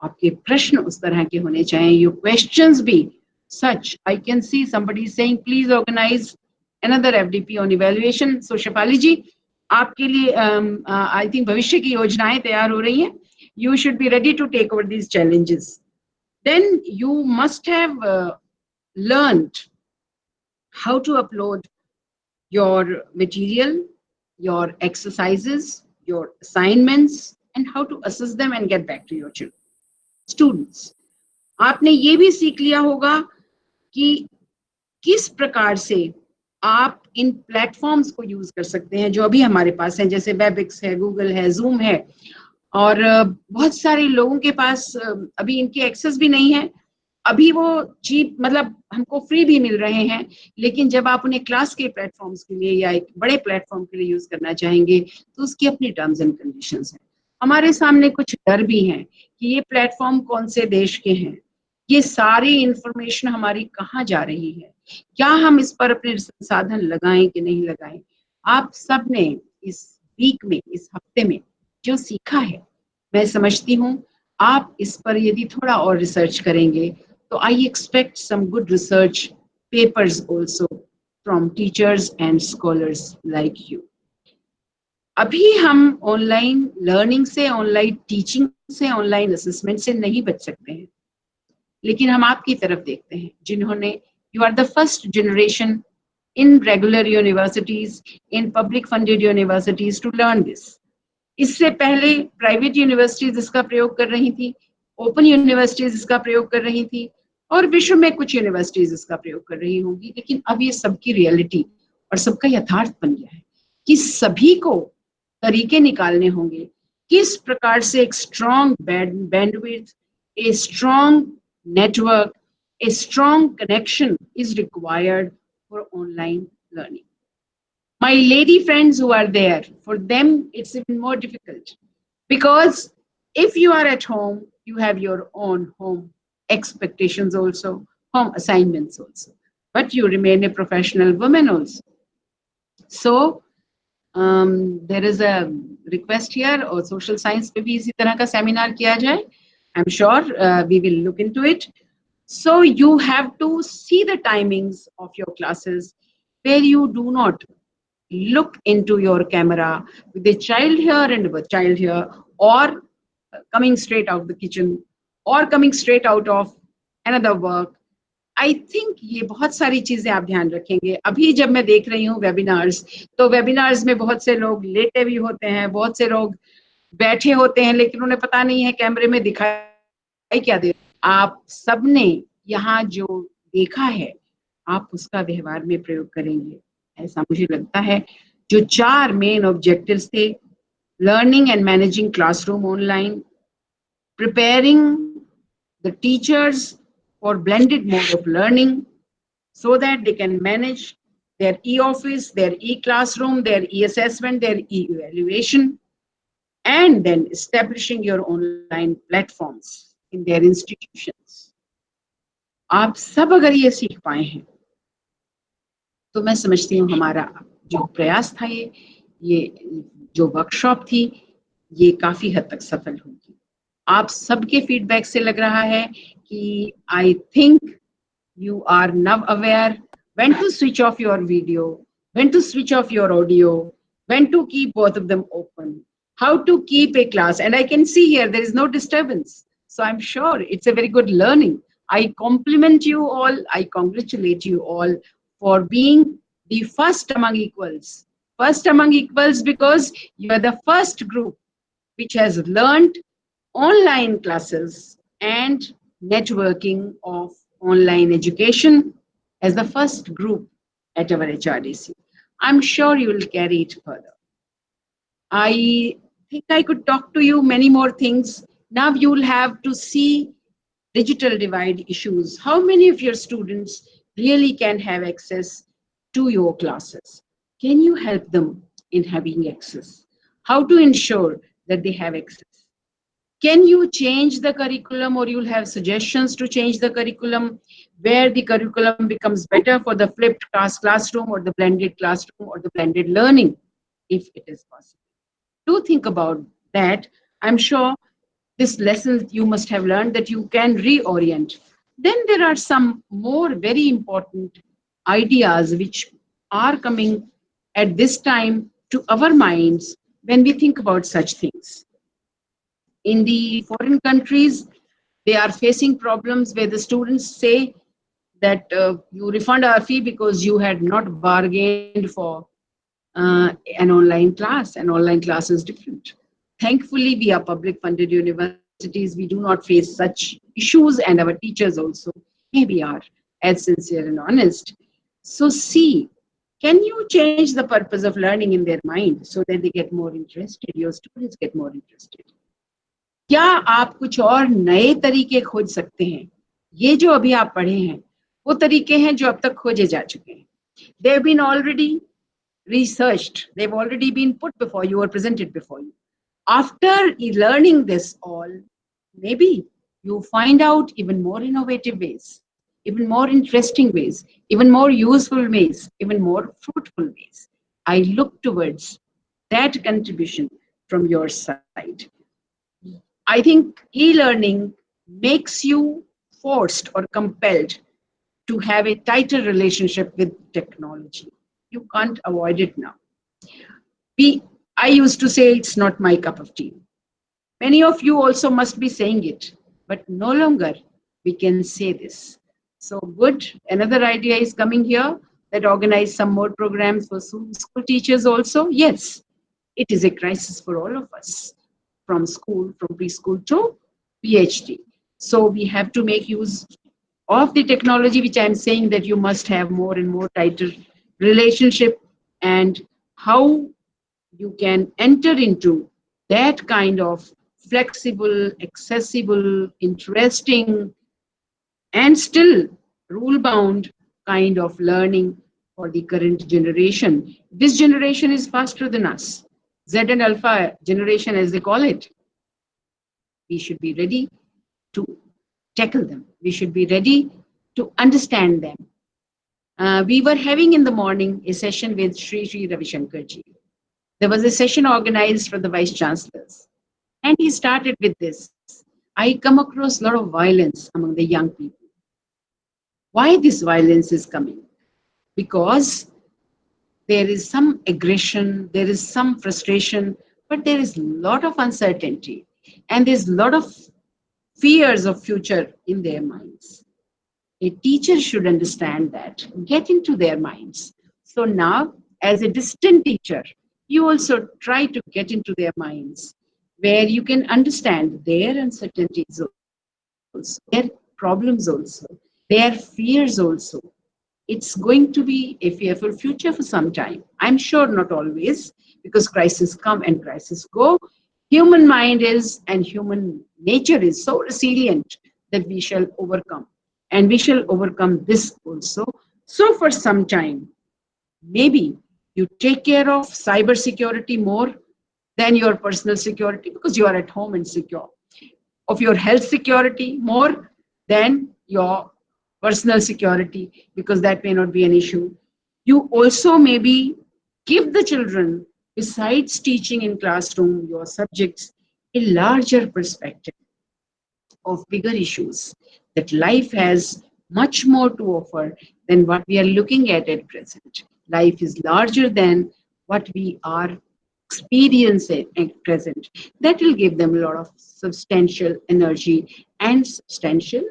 आपके प्रश्न उस तरह के होने चाहिए, योर क्वेश्चंस भी such. I can see somebody saying please organise another FDP on evaluation. So Shefali ji, आपके लिए आई थिंक भविष्य की योजनाएं तैयार हो रही हैं. You should be ready to take over these challenges. Then you must have learned how to upload your material, your exercises, your assignments, and how to assess them and get back to your children. Students, आपने ये भी सीख लिया होगा कि किस प्रकार से आप इन प्लेटफॉर्म्स को यूज कर सकते हैं जो अभी हमारे पास हैं, जैसे वेबिक्स है, गूगल है, जूम है. और बहुत सारे लोगों के पास अभी इनकी एक्सेस भी नहीं है. अभी वो चीप मतलब हमको फ्री भी मिल रहे हैं, लेकिन जब आप उन्हें क्लास के प्लेटफॉर्म्स के लिए या एक बड़े प्लेटफॉर्म के लिए यूज करना चाहेंगे तो उसकी अपनी टर्म्स एंड कंडीशंस हैं। हमारे सामने कुछ डर भी हैं कि ये प्लेटफॉर्म कौन से देश के हैं, ये सारी इंफॉर्मेशन हमारी कहाँ जा रही है, क्या हम इस पर अपने संसाधन लगाएं कि नहीं लगाएं। आप सब ने इस वीक में, इस हफ्ते में जो सीखा है, मैं समझती हूँ आप इस पर यदि थोड़ा और रिसर्च करेंगे तो I expect some good research papers also from teachers and scholars like you. अभी हम ऑनलाइन लर्निंग से, ऑनलाइन टीचिंग से, ऑनलाइन असेसमेंट से नहीं बच सकते हैं, लेकिन हम आपकी तरफ देखते हैं जिन्होंने, you are the first generation in regular universities, in public funded universities to learn this. इससे पहले प्राइवेट यूनिवर्सिटीज इसका प्रयोग कर रही थी, ओपन यूनिवर्सिटीज इसका प्रयोग कर रही थी, और विश्व में कुछ यूनिवर्सिटीज इसका प्रयोग कर रही होंगी। लेकिन अब ये सबकी रियलिटी और सबका यथार्थ बन गया है कि सभी को तरीके निकालने होंगे किस प्रकार से एक strong bandwidth, a strong network, a strong connection is required for online learning. My lady friends who are there, for them it's even more difficult, because if you are at home, you have your own home expectations also, home assignments also, but you remain a professional woman also. So there is a request here, और social science पे भी इसी तरह का seminar किया जाए. I'm sure we will look into it. So you have to see the timings of your classes where you do not look into your camera with a child here and a child here, or coming straight out the kitchen, or coming straight out of another work. I think ये बहुत सारी चीजें आप ध्यान रखेंगे। अभी जब मैं देख रही हूँ वेबिनार्स, तो वेबिनार्स में बहुत से लोग लेटे भी होते हैं, बहुत से लोग बैठे होते हैं, लेकिन उन्हें पता नहीं है कैमरे में दिखाई क्या दे। आप सबने यहाँ जो देखा है आप उसका व्यवहार में प्रयोग करेंगे, ऐसा मुझे लगता है। जो 4 मेन ऑब्जेक्टिव्स थे, learning and managing classroom online, preparing the teachers for blended mode of learning so that they can manage their e-office, their e-classroom, their e-assessment, their e-evaluation, and then establishing your online platforms in their institutions. आप सब अगर ये सीख पाए हैं तो मैं समझती हूँ हमारा जो प्रयास था, ये जो वर्कशॉप थी, ये काफी हद तक सफल होगी। आप सबके फीडबैक से लग रहा है कि I think you are now aware when to switch off your video, when to switch off your audio, when to keep both of them open, how to keep a class. And I can see here there is no disturbance. So I'm sure it's a very good learning. I compliment you all. I congratulate you all for being the first among equals. First among equals because you are the first group which has learned online classes and networking of online education as the first group at our HRDC. I'm sure you will carry it further. I think I could talk to you many more things. Now you will have to see digital divide issues. How many of your students really can have access to your classes? Can you help them in having access? How to ensure that they have access? Can you change the curriculum, or you'll have suggestions to change the curriculum where the curriculum becomes better for the flipped classroom or the blended classroom or the blended learning, if it is possible? Do think about that. I'm sure this lesson you must have learned that you can reorient. Then there are some more very important ideas which are coming at this time to our minds when we think about such things. In the foreign countries, they are facing problems where the students say that you refund our fee because you had not bargained for an online class. An online class is different. Thankfully, we are public funded universities. We do not face such issues, and our teachers also maybe are as sincere and honest. So see, can you change the purpose of learning in their mind so that they get more interested, your students get more interested? क्या आप कुछ और नए तरीके खोज सकते हैं ये जो अभी आप पढ़े हैं वो तरीके हैं जो अब तक खोजे जा चुके हैं. They have been already researched. They've already been put before you or presented before you. After learning this all, maybe you find out even more innovative ways, even more interesting ways, even more useful ways, even more fruitful ways. I look towards that contribution from your side. I think e-learning makes you forced or compelled to have a tighter relationship with technology. You can't avoid it now. I used to say it's not my cup of tea. Many of you also must be saying it, but no longer we can say this. So good, another idea is coming here that organize some more programs for school teachers also. Yes, it is a crisis for all of us, from school, from preschool to PhD. So we have to make use of the technology, which I'm saying that you must have more and more tighter relationship, and how you can enter into that kind of flexible, accessible, interesting, and still rule-bound kind of learning for the current generation. This generation is faster than us. Z and Alpha generation, as they call it. We should be ready to tackle them. We should be ready to understand them. We were having in the morning a session with Sri Ravi Shankar ji. There was a session organized for the vice chancellors, and he started with this. I come across a lot of violence among the young people. Why this violence is coming? Because there is some aggression, there is some frustration, but there is a lot of uncertainty, and there's a lot of fears of future in their minds. A teacher should understand that, get into their minds. So now, as a distant teacher, you also try to get into their minds, where you can understand their uncertainties also, their problems also, their fears also. It's going to be a fearful future for some time. I'm sure not always, because crises come and crises go. Human mind is, and human nature is so resilient that we shall overcome. And we shall overcome this also. So for some time, maybe you take care of cybersecurity more than your personal security, because you are at home and secure. Of your health security more than your personal security, because that may not be an issue. You also maybe give the children, besides teaching in classroom your subjects, a larger perspective of bigger issues, that life has much more to offer than what we are looking at present. Life is larger than what we are experiencing at present. That will give them a lot of substantial energy and substantial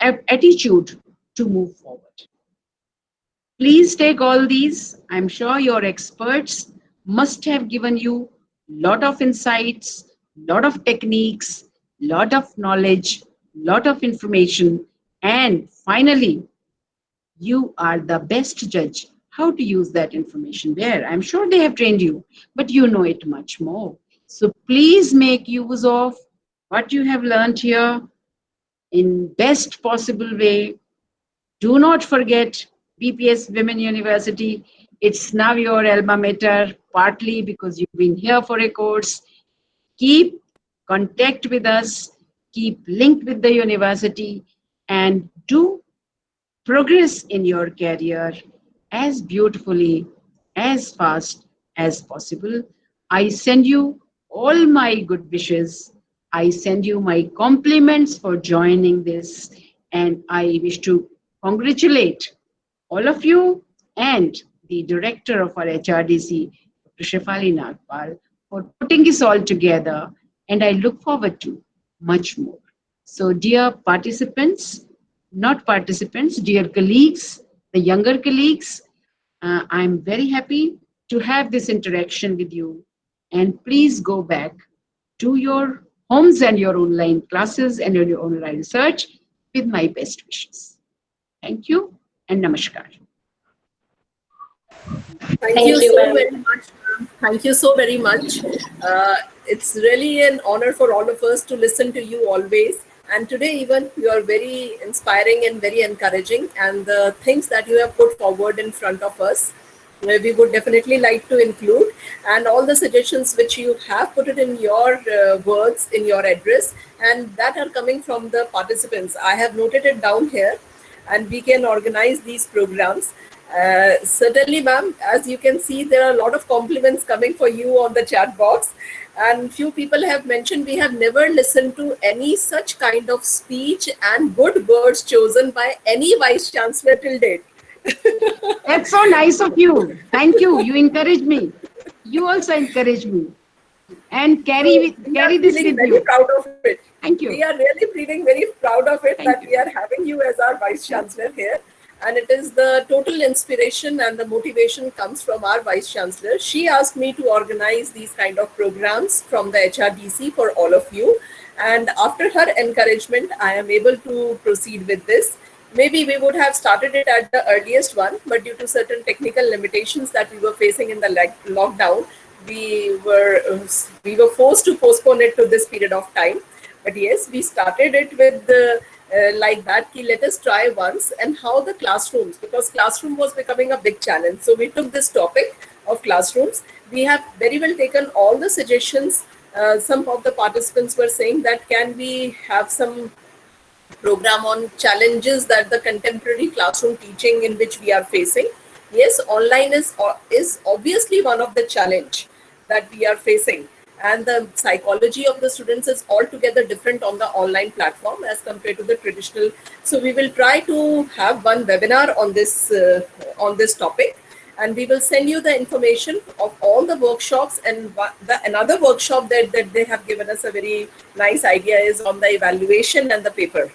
attitude to move forward. Please take all these. I'm sure your experts must have given you lot of insights, lot of techniques, lot of knowledge, lot of information, and finally, you are the best judge how to use that information there. I'm sure they have trained you, but you know it much more. So please make use of what you have learned here in best possible way. Do not forget BPS Women University. It's now your alma mater, partly because you've been here for a course. Keep contact with us, keep linked with the university, and do progress in your career as beautifully, as fast as possible. I send you all my good wishes. I send you my compliments for joining this, and I wish to congratulate all of you and the director of our HRDC, Dr. Shefali Nagpal, for putting this all together, and I look forward to much more. So dear participants, not participants, dear colleagues, the younger colleagues, I'm very happy to have this interaction with you, and please go back to your homes and your online classes and your online research with my best wishes. Thank you and namaskar.
Thank you so very much. Thank you so very much. It's really an honor for all of us to listen to you always. And today even you are very inspiring and very encouraging, and the things that you have put forward in front of us, we would definitely like to include, and all the suggestions which you have put it in your words, in your address, and that are coming from the participants. I have noted it down here, and we can organize these programs. Certainly, ma'am, as you can see, there are a lot of compliments coming for you on the chat box, and few people have mentioned we have never listened to any such kind of speech and good words chosen by any vice chancellor till date.
That's so nice of you. Thank you. You encourage me. You also encourage me. And carry this with
very
you.
Proud of it.
Thank you.
We are really feeling very proud of it that we are having you as our vice chancellor here. And it is the total inspiration and the motivation comes from our vice chancellor. She asked me to organize these kind of programs from the HRDC for all of you. And after her encouragement, I am able to proceed with this. Maybe we would have started it at the earliest one, but due to certain technical limitations that we were facing in the lockdown, we were forced to postpone it to this period of time. But yes, we started it with like that, let us try once, and how the classrooms, because classroom was becoming a big challenge. So we took this topic of classrooms. We have very well taken all the suggestions. Some of the participants were saying that can we have some program on challenges that the contemporary classroom teaching in which we are facing. Yes, online is obviously one of the challenge that we are facing, and the psychology of the students is altogether different on the online platform as compared to the traditional. So we will try to have one webinar on this topic, and we will send you the information of all the workshops. And another workshop that they have given us a very nice idea is on the evaluation and the paper.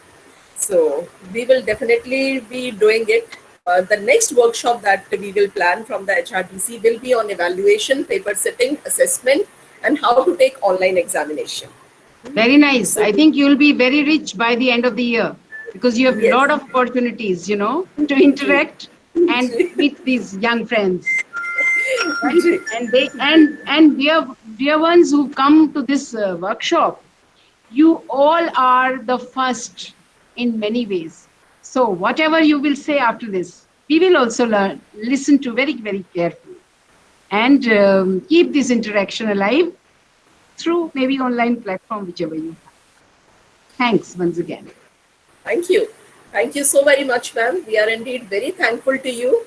So we will definitely be doing it. The next workshop that we will plan from the HRDC will be on evaluation, paper setting, assessment, and how to take online examination.
Very nice. I think you'll be very rich by the end of the year because you have a lot of opportunities, to interact and meet these young friends. And dear ones who come to this workshop, you all are the first in many ways. So whatever you will say after this, we will also listen to very, very carefully, and keep this interaction alive through maybe online platform, whichever you have. Thanks once again.
Thank you. Thank you so very much, ma'am. We are indeed very thankful to you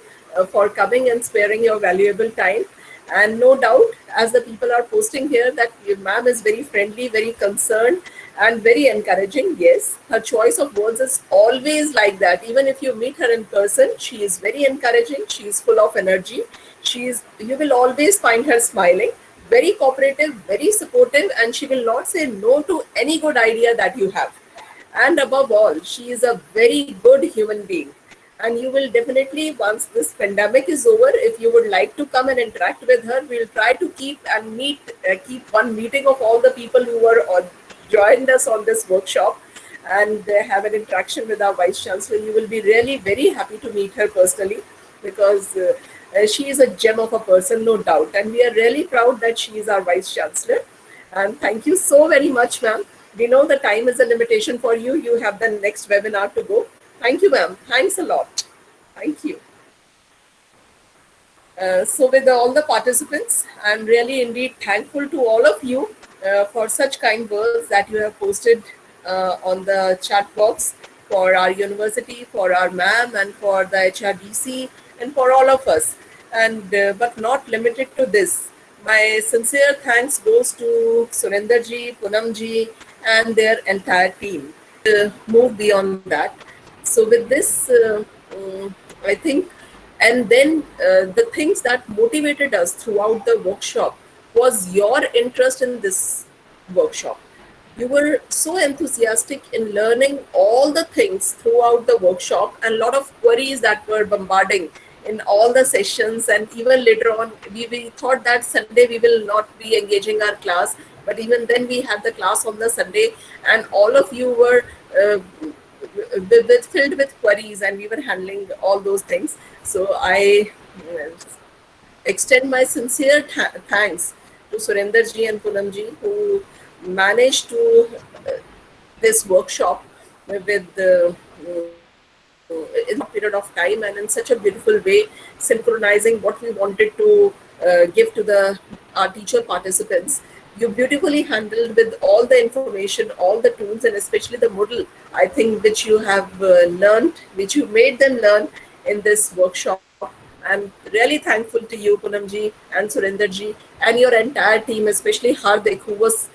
for coming and sparing your valuable time. And no doubt, as the people are posting here, that ma'am is very friendly, very concerned, and very encouraging. Yes, her choice of words is always like that. Even if you meet her in person, she is very encouraging. She is full of energy. You will always find her smiling, very cooperative, very supportive, and she will not say no to any good idea that you have. And above all, she is a very good human being. And you will definitely, once this pandemic is over, if you would like to come and interact with her, we'll try to keep one meeting of all the people who were joined us on this workshop, and have an interaction with our Vice Chancellor. You will be really very happy to meet her personally, because she is a gem of a person, no doubt. And we are really proud that she is our Vice Chancellor. And thank you so very much, ma'am. We know the time is a limitation for you. You have the next webinar to go. Thank you, ma'am. Thanks a lot. Thank you. So with all the participants, I'm really indeed thankful to all of you for such kind words that you have posted on the chat box for our university, for our ma'am, and for the HRDC, and for all of us. And but not limited to this. My sincere thanks goes to Surinder ji, Poonam ji, and their entire team. Move beyond that. So with this, I think, and then the things that motivated us throughout the workshop was your interest in this workshop. You were so enthusiastic in learning all the things throughout the workshop, and a lot of queries that were bombarding in all the sessions. And even later on, we thought that Sunday we will not be engaging our class, but even then we had the class on the Sunday, and all of you were filled with queries, and we were handling all those things. So I extend my sincere thanks to Surinder ji and Poonam ji, who managed to this workshop with in a period of time and in such a beautiful way, synchronizing what we wanted to give to our teacher participants. You beautifully handled with all the information, all the tools, and especially the Moodle, I think, which you have learned, which you made them learn in this workshop. I'm really thankful to you, Poonamji and Surenderji, and your entire team, especially Hardik, who was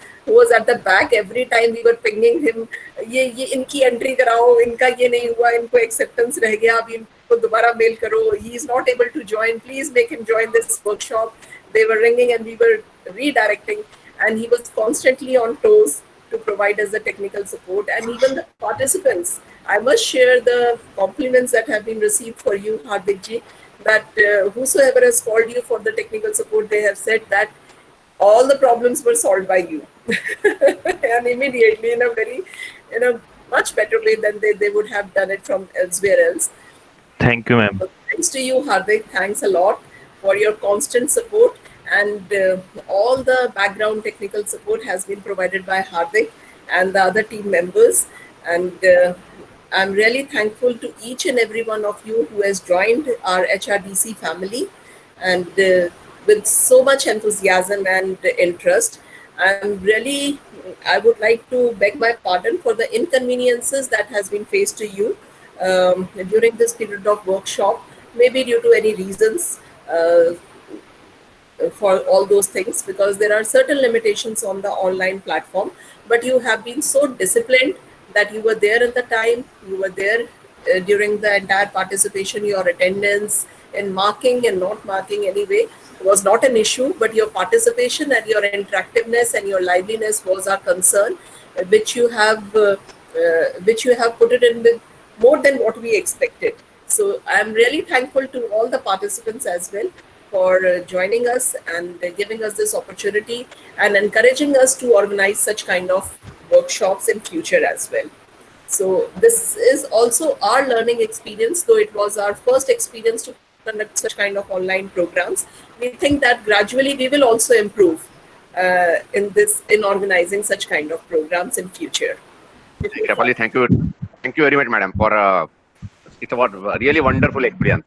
at the back every time we were pinging him. ये इनकी entry कराओ, इनका ये नहीं हुआ, इनको acceptance रह गया, अभी इनको दोबारा मेल करो. He is not able to join. Please make him join this workshop. They were ringing and we were redirecting, and he was constantly on toes to provide us the technical support. And even the participants, I must share the compliments that have been received for you, Hardikji, that whosoever has called you for the technical support, they have said that all the problems were solved by you and immediately in a much better way than they would have done it from elsewhere else.
Thank you, ma'am.
So thanks to you, Hardik. Thanks a lot for your constant support, and all the background technical support has been provided by Hardik and the other team members. And I'm really thankful to each and every one of you who has joined our HRDC family, and with so much enthusiasm and interest. I would like to beg my pardon for the inconveniences that has been faced to you during this period of workshop, maybe due to any reasons for all those things, because there are certain limitations on the online platform. But you have been so disciplined that you were there at the time, you were there during the entire participation. Your attendance in marking and not marking anyway was not an issue, but your participation and your interactiveness and your liveliness was our concern, which you have put it in with more than what we expected. So I'm really thankful to all the participants as well for joining us and giving us this opportunity and encouraging us to organize such kind of workshops in future as well. So this is also our learning experience, though it was our first experience to conduct such kind of online programs. We think that gradually we will also improve in organizing such kind of programs in future.
Shefali, thank you very much, madam, for it's about a really wonderful experience.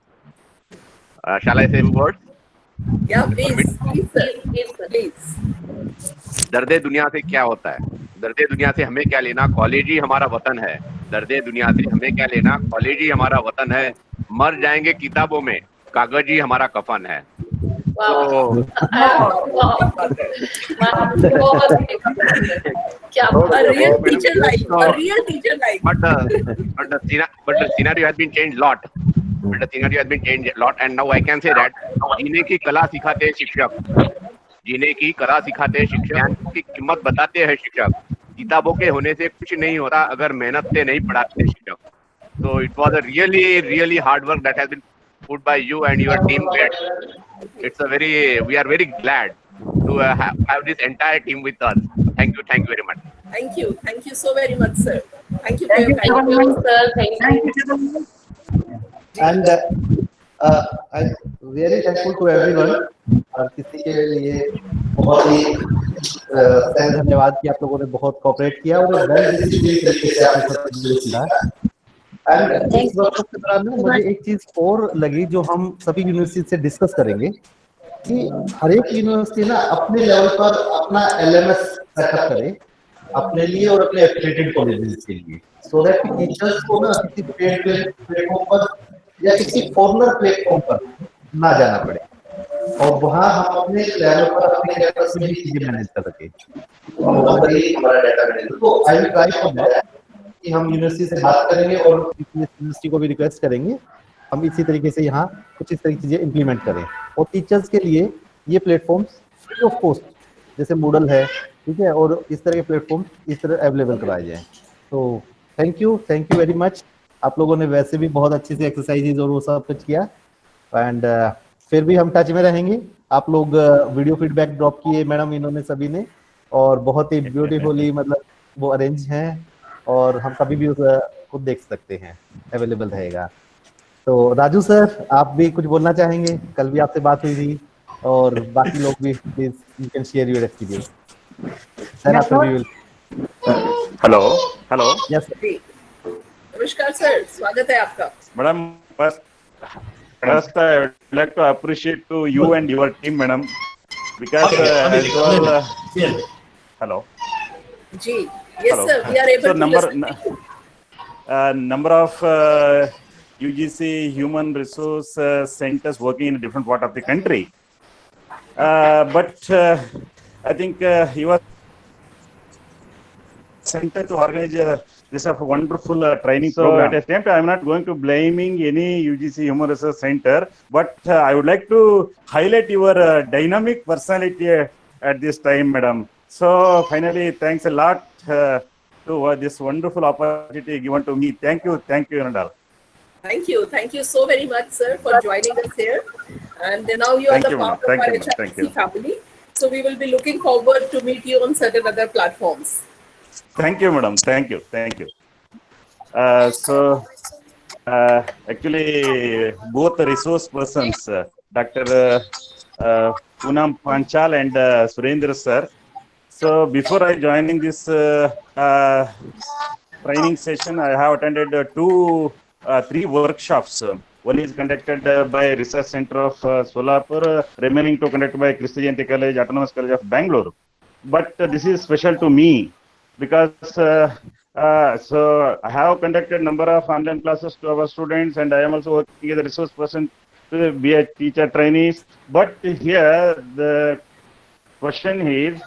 Shall I say a word?
Yeah, please, please.
दर्दे दुनिया से क्या होता है? दर्दे दुनिया से हमें क्या लेना? कॉलेज ही हमारा वतन है. दर्दे दुनिया से हमें क्या लेना? कॉलेज ही हमारा वतन है. मर जाएंगे किताबों में, कागज ही हमारा कफन है. So,
a real teacher life.
But the scenario has been changed a lot. And now I can say that जीने की कला सिखाते हैं शिक्षक. जीने की कला सिखाते हैं शिक्षक. ज्ञान की कीमत बताते हैं शिक्षक. किताबों के होने से कुछ नहीं होता अगर मेहनत से नहीं पढ़ाते शिक्षक. So it was a really hard work that has been put by you and your team. We are very glad to have this entire team with us. Thank you very much.
Thank you so very much, sir. Thank you for your kindness, sir. Thank you.
And I'm very thankful to everyone. और किसी के लिए बहुत ही धन्यवाद कि आप लोगों ने बहुत कोऑपरेट किया और तरीके से आपने सब कुछ सीखा. एंड इस वर्कशॉप के दौरान मुझे एक चीज और लगी जो हम सभी यूनिवर्सिटी से डिस्कस करेंगे कि हर एक यूनिवर्सिटी ना अपने लेवल पर अपना LMS सेटअप करे अपने लिए और अपने एफिलिएटेड कॉलेजेस के लिए, सो दैट टीचर्स को ना किसी पेड प्लेटफॉर्म पर या किसी फॉर्मल प्लेटफॉर्म पर ना जाना पड़े और वहाँ हम अपने लेवल पर अपने कैंपस में भी चीजें मैनेज कर सके. तो I will try for that कि हम यूनिवर्सिटी से बात करेंगे और यूनिवर्सिटी को भी रिक्वेस्ट करेंगे हम इसी तरीके से यहाँ कुछ इस तरह की चीजें इम्प्लीमेंट करें और टीचर्स के लिए ये प्लेटफॉर्म्स फ्री ऑफ कॉस्ट जैसे Moodle है, ठीक है, और इस तरह के प्लेटफॉर्म इस तरह अवेलेबल कराए जाएं. तो थैंक यू वेरी मच. आप लोगों ने वैसे भी बहुत अच्छी सी एक्सरसाइजेज और वो सब कुछ किया एंड फिर भी हम टच में रहेंगे. आप लोग वीडियो फीडबैक ड्रॉप किए मैडम इन्होंने सभी ने और बहुत ही ब्यूटीफुली मतलब वो अरेंज हैं और हम कभी भी उसे खुद देख सकते हैं, अवेलेबल रहेगा. तो राजू सर आप भी कुछ बोलना चाहेंगे? कल भी आपसे बात हुई थी और बाकी लोग भी please you can share your experience. Sir आप भी
हेलो हेलो
Yes,
जी नमस्कार सर, स्वागत है आपका।
madam. First I would like to appreciate to you and your team, madam, because as well hello
ji yes
hello
sir, we are
so
able to listen to you.
number of UGC human resource centers working in a different part of the country, but I think you are center to organize this of wonderful training program. At a time, I am not going to blaming any UGC Human Resource Center, but I would like to highlight your dynamic personality at this time, madam. So finally, thanks a lot to this wonderful opportunity given to me. Thank you, Nandal.
Thank you so very much, sir, for joining us here. And now you are
Thank
the
you, madam.
part of
Thank
our
you, madam. Thank
HRC
you.
family. So we will be looking forward to meet you on certain other platforms.
Thank you, madam. Thank you. Thank you. Actually, both resource persons, Dr. Poonam Panchal and Surendra sir. So before I joining this training session, I have attended three workshops. One is conducted by Research Center of Solapur, remaining to conducted by Christy Jayanti College, Autonomous College of Bangalore. But this is special to me because so I have conducted number of online classes to our students, and I am also working as a resource person to be a teacher trainees. But here the question is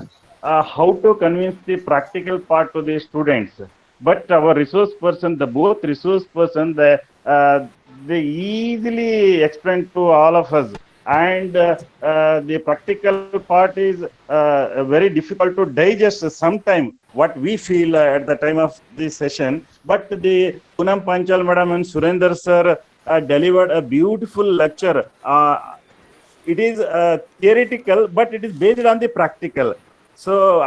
how to convince the practical part to the students. But our resource person, the both resource person, they easily explain to all of us, and the practical part is very difficult to digest sometime what we feel at the time of this session. But the Poonam Panchal madam and Surendra sir delivered a beautiful lecture. It is theoretical, but it is based on the practical. So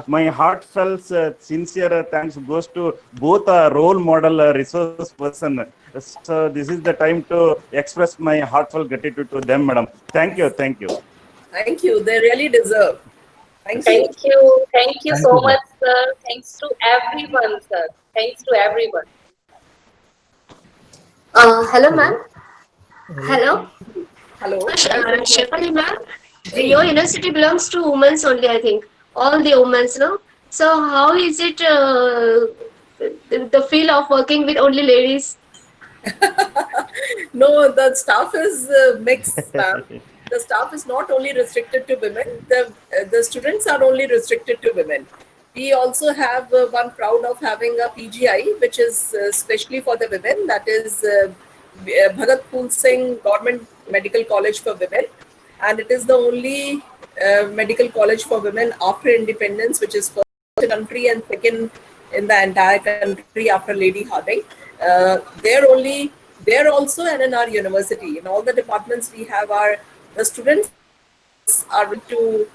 my heartfelt sincere thanks goes to both role model resource person. So this is the time to express my heartfelt gratitude to them, madam. Thank you.
Thank you. They really deserve. Thank you.
Thank you so much, sir. Thanks to everyone, sir. Thanks to everyone. Hello, ma'am. Hello.
Hello.
Shefali, ma'am. Your university belongs to women's only, I think. All the women's, no? So how is it the feel of working with only ladies?
No, the staff is mixed, ma'am. The staff is not only restricted to women. The students are only restricted to women. We also have one proud of having a PGI, which is specially for the women. That is Bhagat Phool Singh Government Medical College for Women, and it is the only medical college for women after independence, which is first in the country and second in the entire country after Lady Harding. They're also and in our university. In all the departments we have, the students are to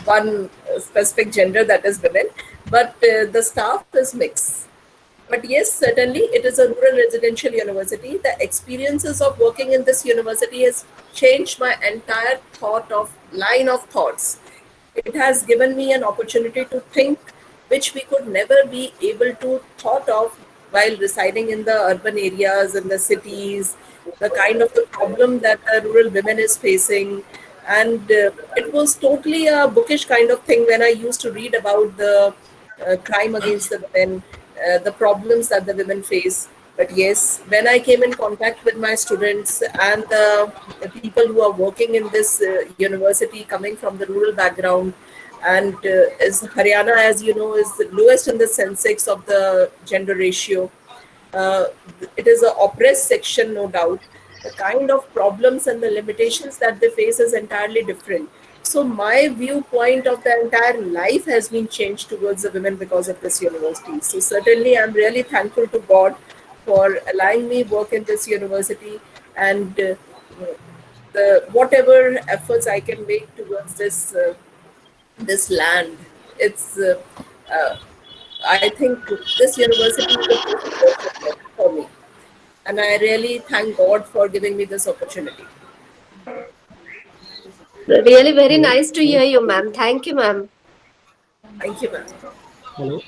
one specific gender, that is women, but the staff is mixed. But yes, certainly it is a rural residential university. The experiences of working in this university has changed my entire line of thoughts. It has given me an opportunity to think which we could never be able to thought of while residing in the urban areas, in the cities, the kind of the problem that the rural women is facing. And it was totally a bookish kind of thing when I used to read about the crime against the women, the problems that the women face. But yes, when I came in contact with my students and the people who are working in this university coming from the rural background, and as Haryana, as you know, is the lowest in the Sensex of the gender ratio. It is an oppressed section, no doubt. The kind of problems and the limitations that they face is entirely different. So my viewpoint of the entire life has been changed towards the women because of this university. So certainly I'm really thankful to God for allowing me work in this university, and the whatever efforts I can make towards this land. It's I think this university is the for me, and I really thank God for giving me this opportunity.
Really very nice to hear you, ma'am. Thank you, ma'am.
Thank you, ma'am.
Hello.